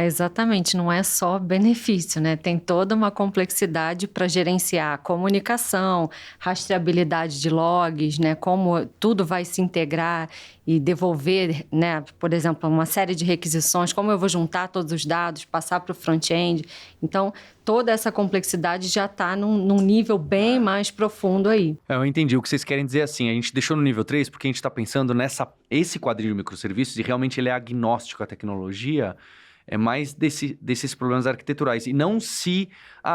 Exatamente, não é só benefício, né? Tem toda uma complexidade para gerenciar a comunicação, rastreabilidade de logs, né? Como tudo vai se integrar e devolver, né? Por exemplo, uma série de requisições, como eu vou juntar todos os dados, passar para o front-end. Então, toda essa complexidade já está num nível bem mais profundo aí. Eu entendi. O que vocês querem dizer assim, a gente deixou no nível 3 porque a gente está pensando esse quadrinho de microserviços e realmente ele é agnóstico à tecnologia. É mais desses problemas arquiteturais. E não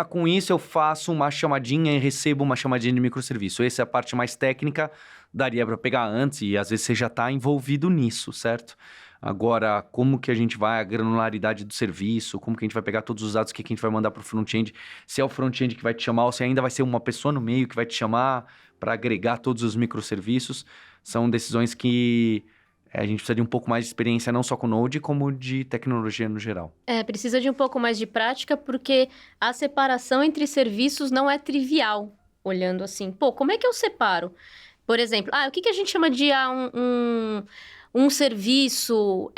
com isso eu faço uma chamadinha e recebo uma chamadinha de microserviço. Essa é a parte mais técnica, daria para pegar antes e às vezes você já está envolvido nisso, certo? Agora, como que a gente vai, a granularidade do serviço, como que a gente vai pegar todos os dados que a gente vai mandar para o front-end, se é o front-end que vai te chamar ou se ainda vai ser uma pessoa no meio que vai te chamar para agregar todos os microserviços, são decisões que a gente precisa de um pouco mais de experiência, não só com Node, como de tecnologia no geral. Precisa de um pouco mais de prática, porque a separação entre serviços não é trivial, olhando assim. Como é que eu separo? Por exemplo, o que a gente chama de um serviço?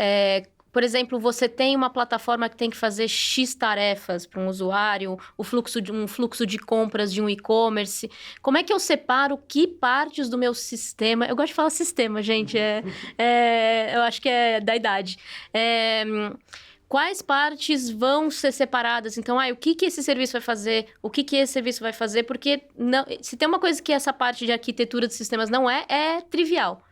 Por exemplo, você tem uma plataforma que tem que fazer X tarefas para um usuário, um fluxo de compras de um e-commerce. Como é que eu separo que partes do meu sistema... Eu gosto de falar sistema, gente. Eu acho que é da idade. Quais partes vão ser separadas? Então, o que esse serviço vai fazer? O que esse serviço vai fazer? Porque se tem uma coisa que essa parte de arquitetura de sistemas não é trivial.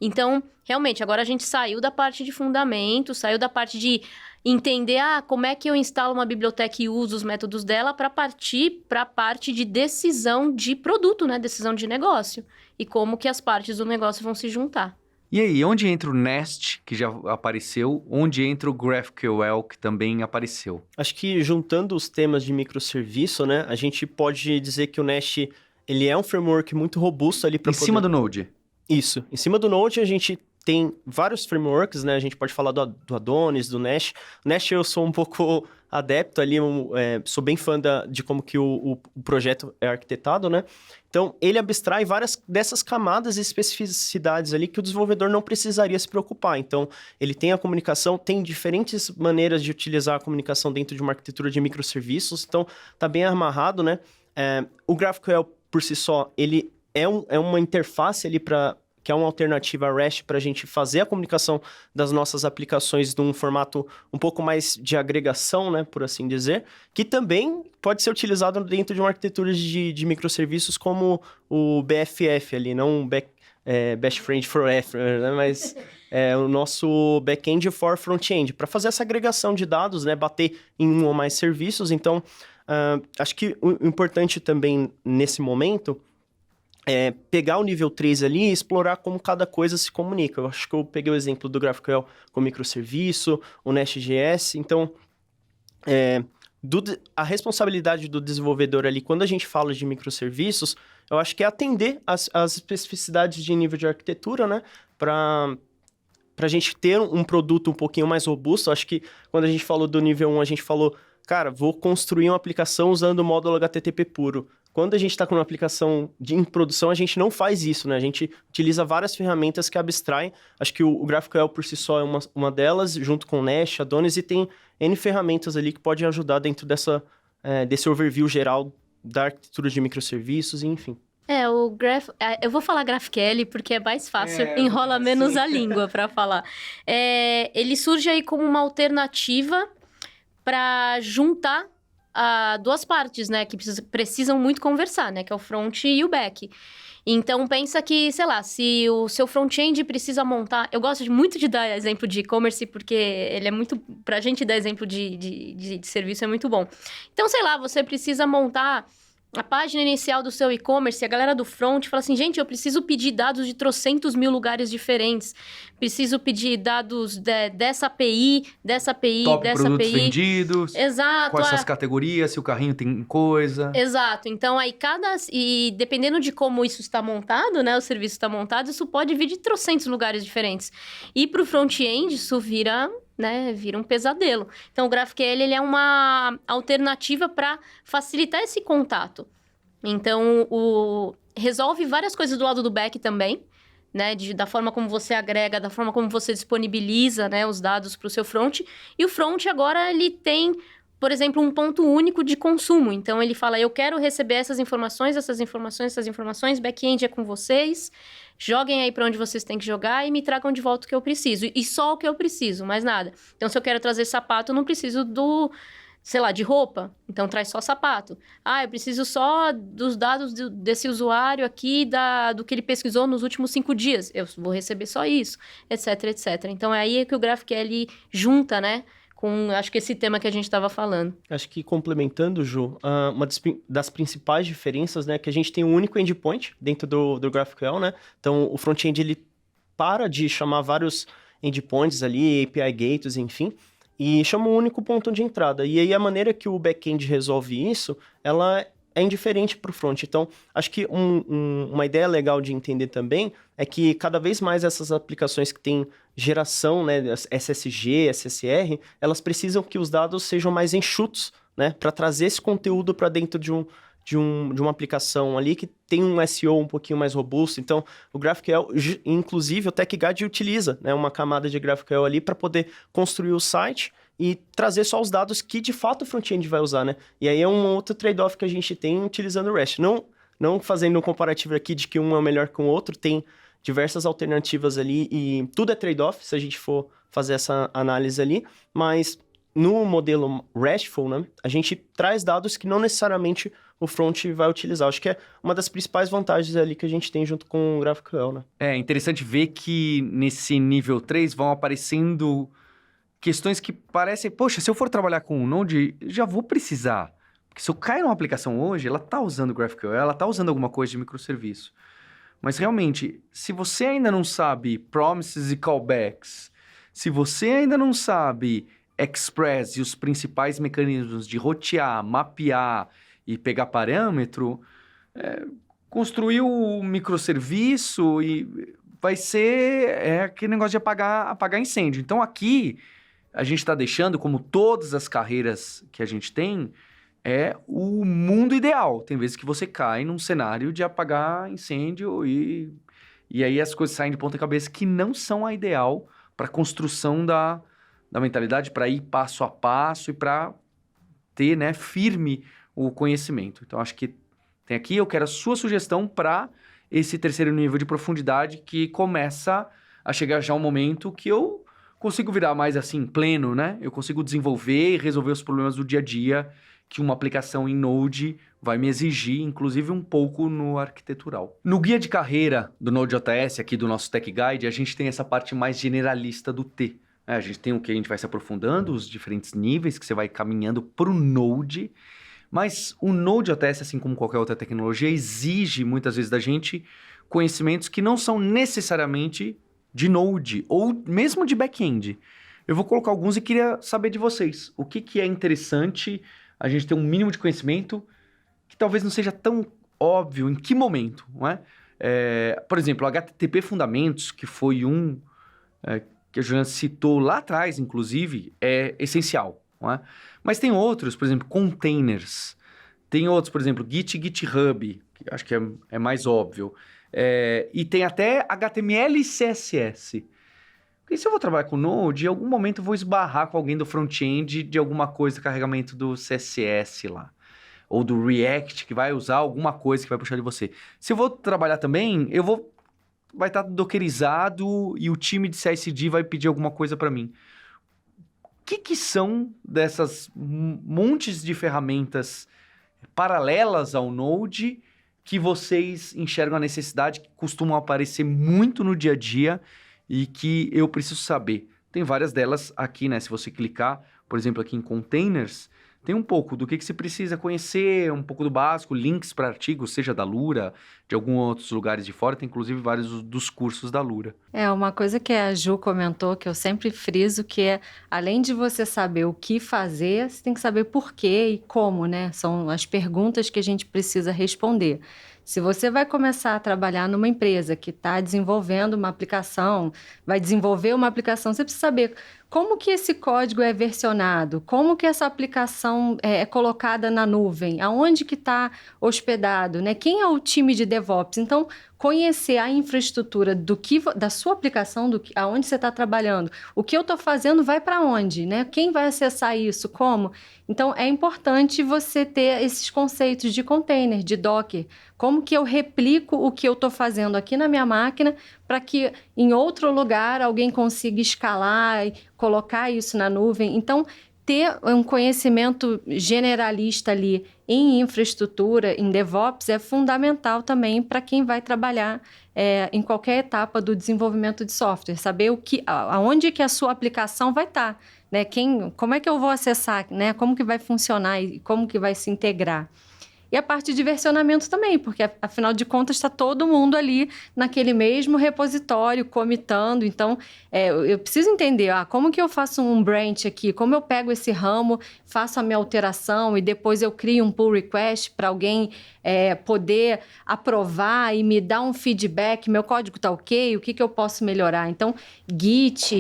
Então, realmente, agora a gente saiu da parte de fundamento, saiu da parte de entender como é que eu instalo uma biblioteca e uso os métodos dela para partir para a parte de decisão de produto, né? Decisão de negócio. E como que as partes do negócio vão se juntar. E aí, onde entra o Nest, que já apareceu? Onde entra o GraphQL, que também apareceu? Acho que juntando os temas de microserviço, né? A gente pode dizer que o Nest, ele é um framework muito robusto ali para cima do Node? Isso. Em cima do Node, a gente tem vários frameworks, né? A gente pode falar do Adonis, do Next. O Next eu sou um pouco adepto ali, sou bem fã de como que o projeto é arquitetado, né? Então, ele abstrai várias dessas camadas e especificidades ali que o desenvolvedor não precisaria se preocupar. Então, ele tem a comunicação, tem diferentes maneiras de utilizar a comunicação dentro de uma arquitetura de microserviços, então, tá bem amarrado, né? O GraphQL, por si só, ele é uma interface ali que é uma alternativa a REST para a gente fazer a comunicação das nossas aplicações num formato um pouco mais de agregação, né, por assim dizer, que também pode ser utilizado dentro de uma arquitetura de microserviços como o BFF ali, não Best Friend Forever, né, mas o nosso back-end for front-end, para fazer essa agregação de dados, né, bater em um ou mais serviços. Então, acho que o importante também nesse momento pegar o nível 3 ali e explorar como cada coisa se comunica. Eu acho que eu peguei o exemplo do GraphQL com microserviço, o Nest.js. Então, a responsabilidade do desenvolvedor ali, quando a gente fala de microserviços, eu acho que é atender as especificidades de nível de arquitetura, né? Para a gente ter um produto um pouquinho mais robusto. Eu acho que quando a gente falou do nível 1, a gente falou, cara, vou construir uma aplicação usando o módulo HTTP puro. Quando a gente está com uma aplicação em produção, a gente não faz isso, né? A gente utiliza várias ferramentas que abstraem. Acho que o GraphQL por si só é uma delas, junto com o Nest, Adonis, e tem N ferramentas ali que podem ajudar dentro desse overview geral da arquitetura de microserviços, enfim. Eu vou falar GraphQL porque é mais fácil, enrola menos a língua para falar. Ele surge aí como uma alternativa para juntar duas partes, né, que precisam muito conversar, né, que é o front e o back. Então, pensa que, sei lá, se o seu front-end precisa montar... Eu gosto muito de dar exemplo de e-commerce, porque ele é muito... Pra gente dar exemplo de serviço é muito bom. Então, sei lá, você precisa montar a página inicial do seu e-commerce, a galera do front fala assim, gente, eu preciso pedir dados de trocentos mil lugares diferentes, preciso pedir dados dessa API, dessa API, top dessa produtos API. Vendidos. Exato. Quais essas categorias, se o carrinho tem coisa. Exato. Então, aí e dependendo de como isso está montado, né, o serviço está montado, isso pode vir de trocentos lugares diferentes. E para o front-end, isso vira um pesadelo. Então, o GraphQL, ele é uma alternativa para facilitar esse contato. Então, resolve várias coisas do lado do back também, né? Da forma como você agrega, da forma como você disponibiliza, né, os dados para o seu front. E o front, agora, ele tem, por exemplo, um ponto único de consumo. Então, ele fala, eu quero receber essas informações, back-end é com vocês, joguem aí para onde vocês têm que jogar e me tragam de volta o que eu preciso. E só o que eu preciso, mais nada. Então, se eu quero trazer sapato, eu não preciso de roupa. Então, traz só sapato. Eu preciso só dos dados desse usuário aqui, do que ele pesquisou nos últimos 5 dias. Eu vou receber só isso, etc, etc. Então, é aí que o GraphQL junta, né? Com, acho que esse tema que a gente estava falando. Acho que complementando, Ju, uma das principais diferenças, né, que a gente tem um único endpoint dentro do GraphQL, né? Então, o front-end, ele para de chamar vários endpoints ali, API gates, enfim, e chama um único ponto de entrada. E aí, a maneira que o back-end resolve isso, ela é indiferente para o front. Então, acho que uma ideia legal de entender também é que cada vez mais essas aplicações que têm geração, né, SSG, SSR, elas precisam que os dados sejam mais enxutos, né, para trazer esse conteúdo para dentro de uma aplicação ali que tem um SEO um pouquinho mais robusto. Então, o GraphQL, inclusive, o TechGuide utiliza, né, uma camada de GraphQL ali para poder construir o site e trazer só os dados que, de fato, o front-end vai usar, né? E aí é um outro trade-off que a gente tem utilizando o REST. Não fazendo um comparativo aqui de que um é melhor que o outro, tem diversas alternativas ali e tudo é trade-off, se a gente for fazer essa análise ali, mas no modelo RESTful, né, a gente traz dados que não necessariamente o front vai utilizar. Acho que é uma das principais vantagens ali que a gente tem junto com o GraphQL, né? É interessante ver que nesse nível 3 vão aparecendo questões que parecem, poxa, se eu for trabalhar com um Node, já vou precisar. Porque se eu cair numa aplicação hoje, ela está usando o GraphQL, ela está usando alguma coisa de microserviço. Mas realmente, se você ainda não sabe promises e callbacks, se você ainda não sabe Express e os principais mecanismos de rotear, mapear e pegar parâmetro, construir o microserviço e vai ser aquele negócio de apagar incêndio. Então, aqui, a gente está deixando, como todas as carreiras que a gente tem, o mundo ideal. Tem vezes que você cai num cenário de apagar incêndio e aí as coisas saem de ponta cabeça que não são a ideal para a construção da mentalidade, para ir passo a passo e para ter, né, firme o conhecimento. Então, acho que tem aqui, eu quero a sua sugestão para esse terceiro nível de profundidade que começa a chegar já um momento que eu consigo virar mais assim, pleno, né? Eu consigo desenvolver e resolver os problemas do dia a dia que uma aplicação em Node vai me exigir, inclusive um pouco no arquitetural. No guia de carreira do Node.js, aqui do nosso Tech Guide, a gente tem essa parte mais generalista do T. A gente tem o que a gente vai se aprofundando, os diferentes níveis que você vai caminhando para o Node. Mas o Node.js, assim como qualquer outra tecnologia, exige muitas vezes da gente conhecimentos que não são necessariamente de Node ou mesmo de back-end. Eu vou colocar alguns e queria saber de vocês. O que é interessante a gente ter um mínimo de conhecimento que talvez não seja tão óbvio em que momento, não é? Por exemplo, o HTTP Fundamentos, que foi que a Juliana citou lá atrás, inclusive, é essencial, não é? Mas tem outros, por exemplo, containers. Tem outros, por exemplo, Git e GitHub, que acho que é mais óbvio. E tem até HTML e CSS. Porque se eu vou trabalhar com Node, em algum momento eu vou esbarrar com alguém do front-end de alguma coisa, carregamento do CSS lá. Ou do React, que vai usar alguma coisa que vai puxar de você. Se eu vou trabalhar também, vai estar dockerizado e o time de CI/CD vai pedir alguma coisa para mim. O que são dessas montes de ferramentas paralelas ao Node que vocês enxergam a necessidade, que costumam aparecer muito no dia a dia e que eu preciso saber? Tem várias delas aqui, né? Se você clicar, por exemplo, aqui em Containers, tem um pouco do que você precisa conhecer, um pouco do básico, links para artigos, seja da Lura, de alguns outros lugares de fora, tem inclusive vários dos cursos da Lura. Uma coisa que a Ju comentou, que eu sempre friso, que além de você saber o que fazer, você tem que saber por quê e como, né? São as perguntas que a gente precisa responder. Se você vai começar a trabalhar numa empresa que está desenvolvendo uma aplicação, vai desenvolver uma aplicação, você precisa saber como que esse código é versionado, como que essa aplicação é colocada na nuvem, aonde que está hospedado, né? Quem é o time de DevOps? Então, conhecer a infraestrutura da sua aplicação, aonde você está trabalhando, o que eu estou fazendo vai para onde, né? Quem vai acessar isso, como? Então, é importante você ter esses conceitos de container, de Docker. Como que eu replico o que eu estou fazendo aqui na minha máquina para que em outro lugar alguém consiga escalar e colocar isso na nuvem? Então, ter um conhecimento generalista ali em infraestrutura, em DevOps, é fundamental também para quem vai trabalhar em qualquer etapa do desenvolvimento de software. Saber aonde que a sua aplicação vai estar, né? Como é que eu vou acessar, né? Como que vai funcionar e como que vai se integrar. E a parte de versionamento também, porque, afinal de contas, está todo mundo ali naquele mesmo repositório, comitando. Então, eu preciso entender, como que eu faço um branch aqui? Como eu pego esse ramo, faço a minha alteração e depois eu crio um pull request para alguém poder aprovar e me dar um feedback, meu código está ok, o que eu posso melhorar? Então, Git,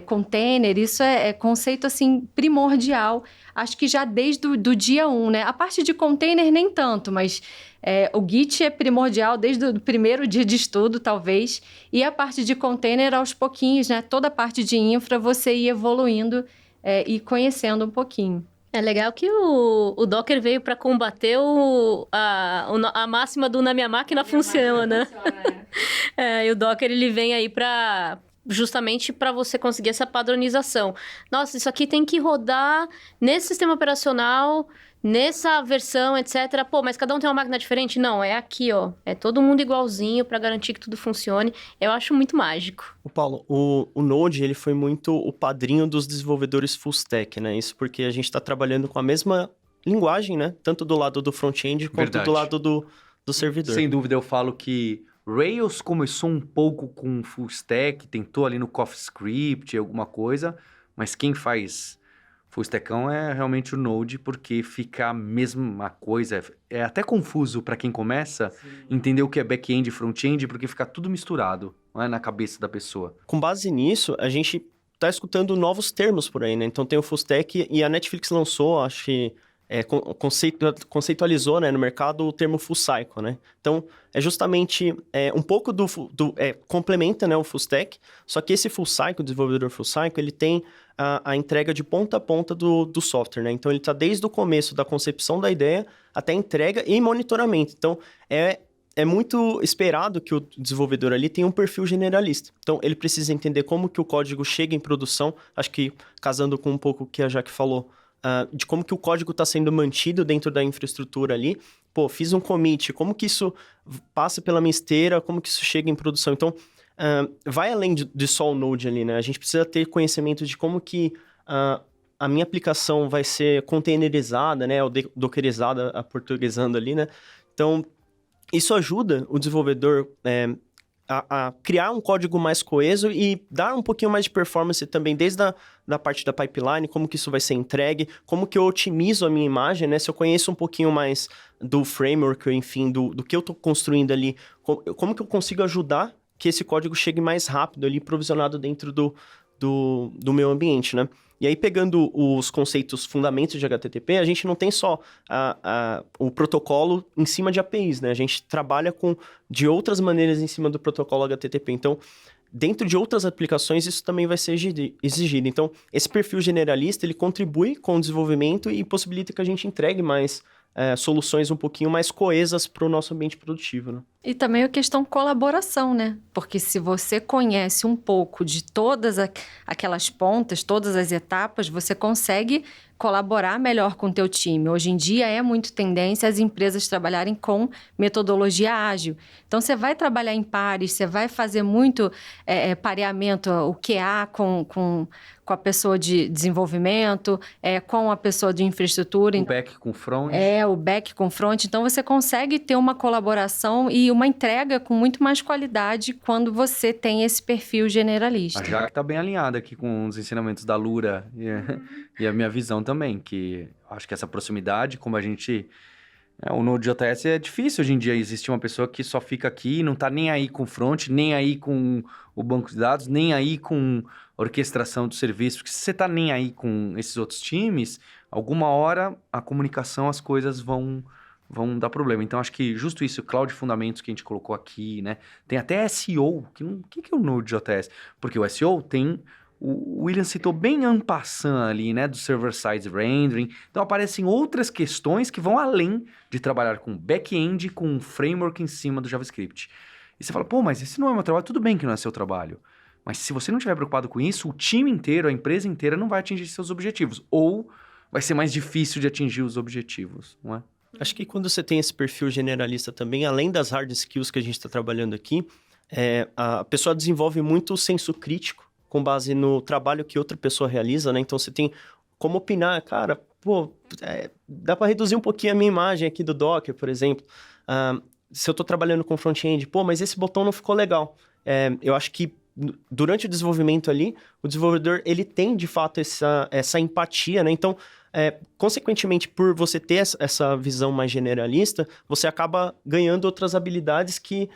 container, isso é conceito assim, primordial. Acho que já desde o dia 1, né? A parte de container nem tanto, mas o Git é primordial desde o primeiro dia de estudo, talvez. E a parte de container, aos pouquinhos, né? Toda a parte de infra, você ir evoluindo e conhecendo um pouquinho. É legal que o Docker veio para combater a máxima do na minha máquina funciona. E o Docker ele vem aí justamente para você conseguir essa padronização. Nossa, isso aqui tem que rodar nesse sistema operacional, nessa versão, etc. Pô, mas cada um tem uma máquina diferente? Não, é aqui, ó. É todo mundo igualzinho para garantir que tudo funcione. Eu acho muito mágico. Paulo, o Node, ele foi muito o padrinho dos desenvolvedores full stack, né? Isso porque a gente está trabalhando com a mesma linguagem, né? Tanto do lado do front-end quanto do lado do servidor. Sem dúvida, eu falo que Rails começou um pouco com full stack, tentou ali no CoffeeScript, alguma coisa, mas quem faz Full stackão é realmente o Node, porque fica a mesma coisa. É até confuso para quem começa entender o que é back-end e front-end, porque fica tudo misturado, não é, na cabeça da pessoa. Com base nisso, a gente tá escutando novos termos por aí, né? Então tem o full stack e a Netflix lançou, acho que conceitualizou, né, no mercado o termo full cycle, né? Então, é justamente um pouco complementa, né, o full stack, só que esse full cycle, o desenvolvedor full cycle, ele tem a entrega de ponta a ponta do software, né? Então, ele está desde o começo da concepção da ideia até a entrega e monitoramento. Então, é muito esperado que o desenvolvedor ali tenha um perfil generalista. Então, ele precisa entender como que o código chega em produção, acho que casando com um pouco o que a Jaque falou, de como que o código está sendo mantido dentro da infraestrutura ali. Pô, fiz um commit, como que isso passa pela minha esteira, como que isso chega em produção. Então, vai além de só o Node ali, né? A gente precisa ter conhecimento de como que a minha aplicação vai ser containerizada, né? Ou dockerizada, aportuguesando ali, né? Então, isso ajuda o desenvolvedor a criar um código mais coeso e dar um pouquinho mais de performance também, desde da parte da pipeline, como que isso vai ser entregue, como que eu otimizo a minha imagem, né? Se eu conheço um pouquinho mais do framework, enfim, do que eu estou construindo ali, como que eu consigo ajudar que esse código chegue mais rápido ali, provisionado dentro do meu ambiente, né? E aí, pegando os conceitos fundamentos de HTTP, a gente não tem só o protocolo em cima de APIs, né? A gente trabalha de outras maneiras em cima do protocolo HTTP. Então, dentro de outras aplicações, isso também vai ser exigido. Então, esse perfil generalista, ele contribui com o desenvolvimento e possibilita que a gente entregue mais soluções um pouquinho mais coesas para o nosso ambiente produtivo, né? E também a questão colaboração, né? Porque se você conhece um pouco de todas aquelas pontas, todas as etapas, você consegue colaborar melhor com o teu time. Hoje em dia é muito tendência as empresas trabalharem com metodologia ágil. Então, você vai trabalhar em pares, você vai fazer muito pareamento, o QA com a pessoa de desenvolvimento, com a pessoa de infraestrutura. O back com front. O back com front. Então, você consegue ter uma colaboração e uma entrega com muito mais qualidade quando você tem esse perfil generalista. A Jaque está bem alinhada aqui com os ensinamentos da Lura e a minha visão também, que acho que essa proximidade, como a gente... o Node.js é difícil hoje em dia existir uma pessoa que só fica aqui, não está nem aí com front, nem aí com o banco de dados, nem aí com orquestração do serviço, porque se você está nem aí com esses outros times, alguma hora a comunicação, as coisas vão dar problema. Então, acho que justo isso, o Cloud Fundamentos que a gente colocou aqui, né? Tem até SEO. O que é o Node.js? Porque o SEO tem... O William citou bem en passant ali, né? Do server-side rendering. Então, aparecem outras questões que vão além de trabalhar com back-end, com um framework em cima do JavaScript. E você fala, pô, mas esse não é meu trabalho. Tudo bem que não é seu trabalho. Mas se você não estiver preocupado com isso, o time inteiro, a empresa inteira não vai atingir seus objetivos. Ou vai ser mais difícil de atingir os objetivos, não é? Acho que quando você tem esse perfil generalista também, além das hard skills que a gente está trabalhando aqui, a pessoa desenvolve muito senso crítico com base no trabalho que outra pessoa realiza, né? Então, você tem como opinar, cara, pô, dá para reduzir um pouquinho a minha imagem aqui do Docker, por exemplo. Se eu estou trabalhando com front-end, pô, mas esse botão não ficou legal. Eu acho que durante o desenvolvimento ali, o desenvolvedor, ele tem, de fato, essa empatia, né? Então, consequentemente, por você ter essa visão mais generalista, você acaba ganhando outras habilidades que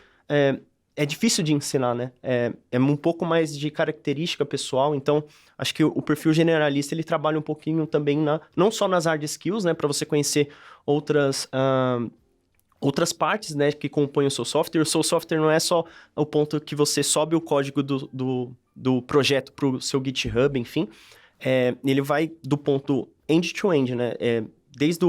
é difícil de ensinar, né? É um pouco mais de característica pessoal, então acho que o perfil generalista, ele trabalha um pouquinho também não só nas hard skills, né? Para você conhecer outras partes, né, que compõem o seu software. O seu software não é só o ponto que você sobe o código do projeto para o seu GitHub, enfim. Ele vai do ponto end-to-end, né? Desde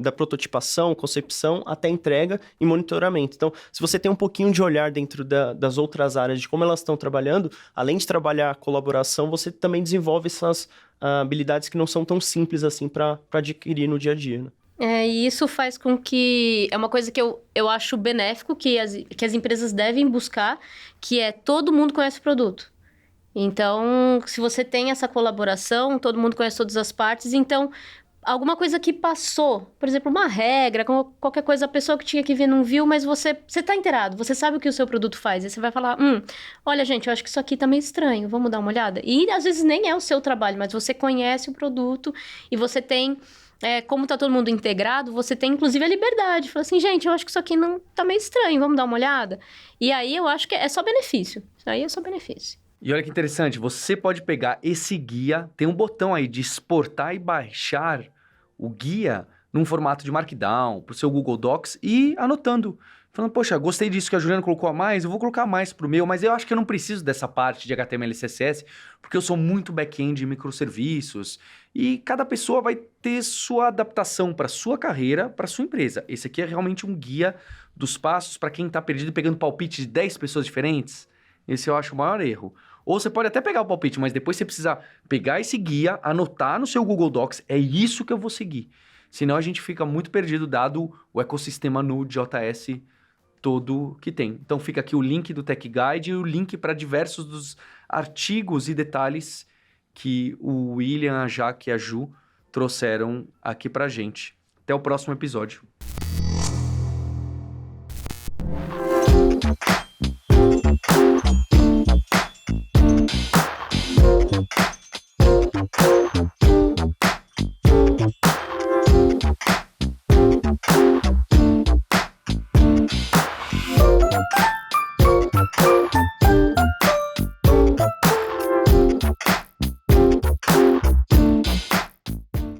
da prototipação, concepção, até entrega e monitoramento. Então, se você tem um pouquinho de olhar dentro das outras áreas, de como elas estão trabalhando, além de trabalhar a colaboração, você também desenvolve essas habilidades que não são tão simples assim para adquirir no dia a dia, né? E isso faz com que... É uma coisa que eu acho benéfico, que as empresas devem buscar, que é todo mundo conhece o produto. Então, se você tem essa colaboração, todo mundo conhece todas as partes, então alguma coisa que passou, por exemplo, uma regra, qualquer coisa, a pessoa que tinha que ver não viu, mas você tá inteirado, você sabe o que o seu produto faz, e você vai falar, olha gente, eu acho que isso aqui tá meio estranho, vamos dar uma olhada? E às vezes nem é o seu trabalho, mas você conhece o produto e você tem, como tá todo mundo integrado, você tem inclusive a liberdade, fala assim, gente, eu acho que isso aqui não tá meio estranho, vamos dar uma olhada? E aí eu acho que é só benefício, isso aí é só benefício. E olha que interessante, você pode pegar esse guia, tem um botão aí de exportar e baixar o guia num formato de Markdown, pro seu Google Docs e anotando. Falando, poxa, gostei disso que a Juliana colocou a mais, eu vou colocar mais pro meu, mas eu acho que eu não preciso dessa parte de HTML e CSS, porque eu sou muito back-end e microserviços. E cada pessoa vai ter sua adaptação para sua carreira, para sua empresa. Esse aqui é realmente um guia dos passos para quem está perdido e pegando palpite de 10 pessoas diferentes. Esse eu acho o maior erro. Ou você pode até pegar o palpite, mas depois você precisa pegar esse guia, anotar no seu Google Docs, é isso que eu vou seguir. Senão a gente fica muito perdido, dado o ecossistema Node.js todo que tem. Então fica aqui o link do Tech Guide e o link para diversos dos artigos e detalhes que o William, a Jaque e a Ju trouxeram aqui pra gente. Até o próximo episódio.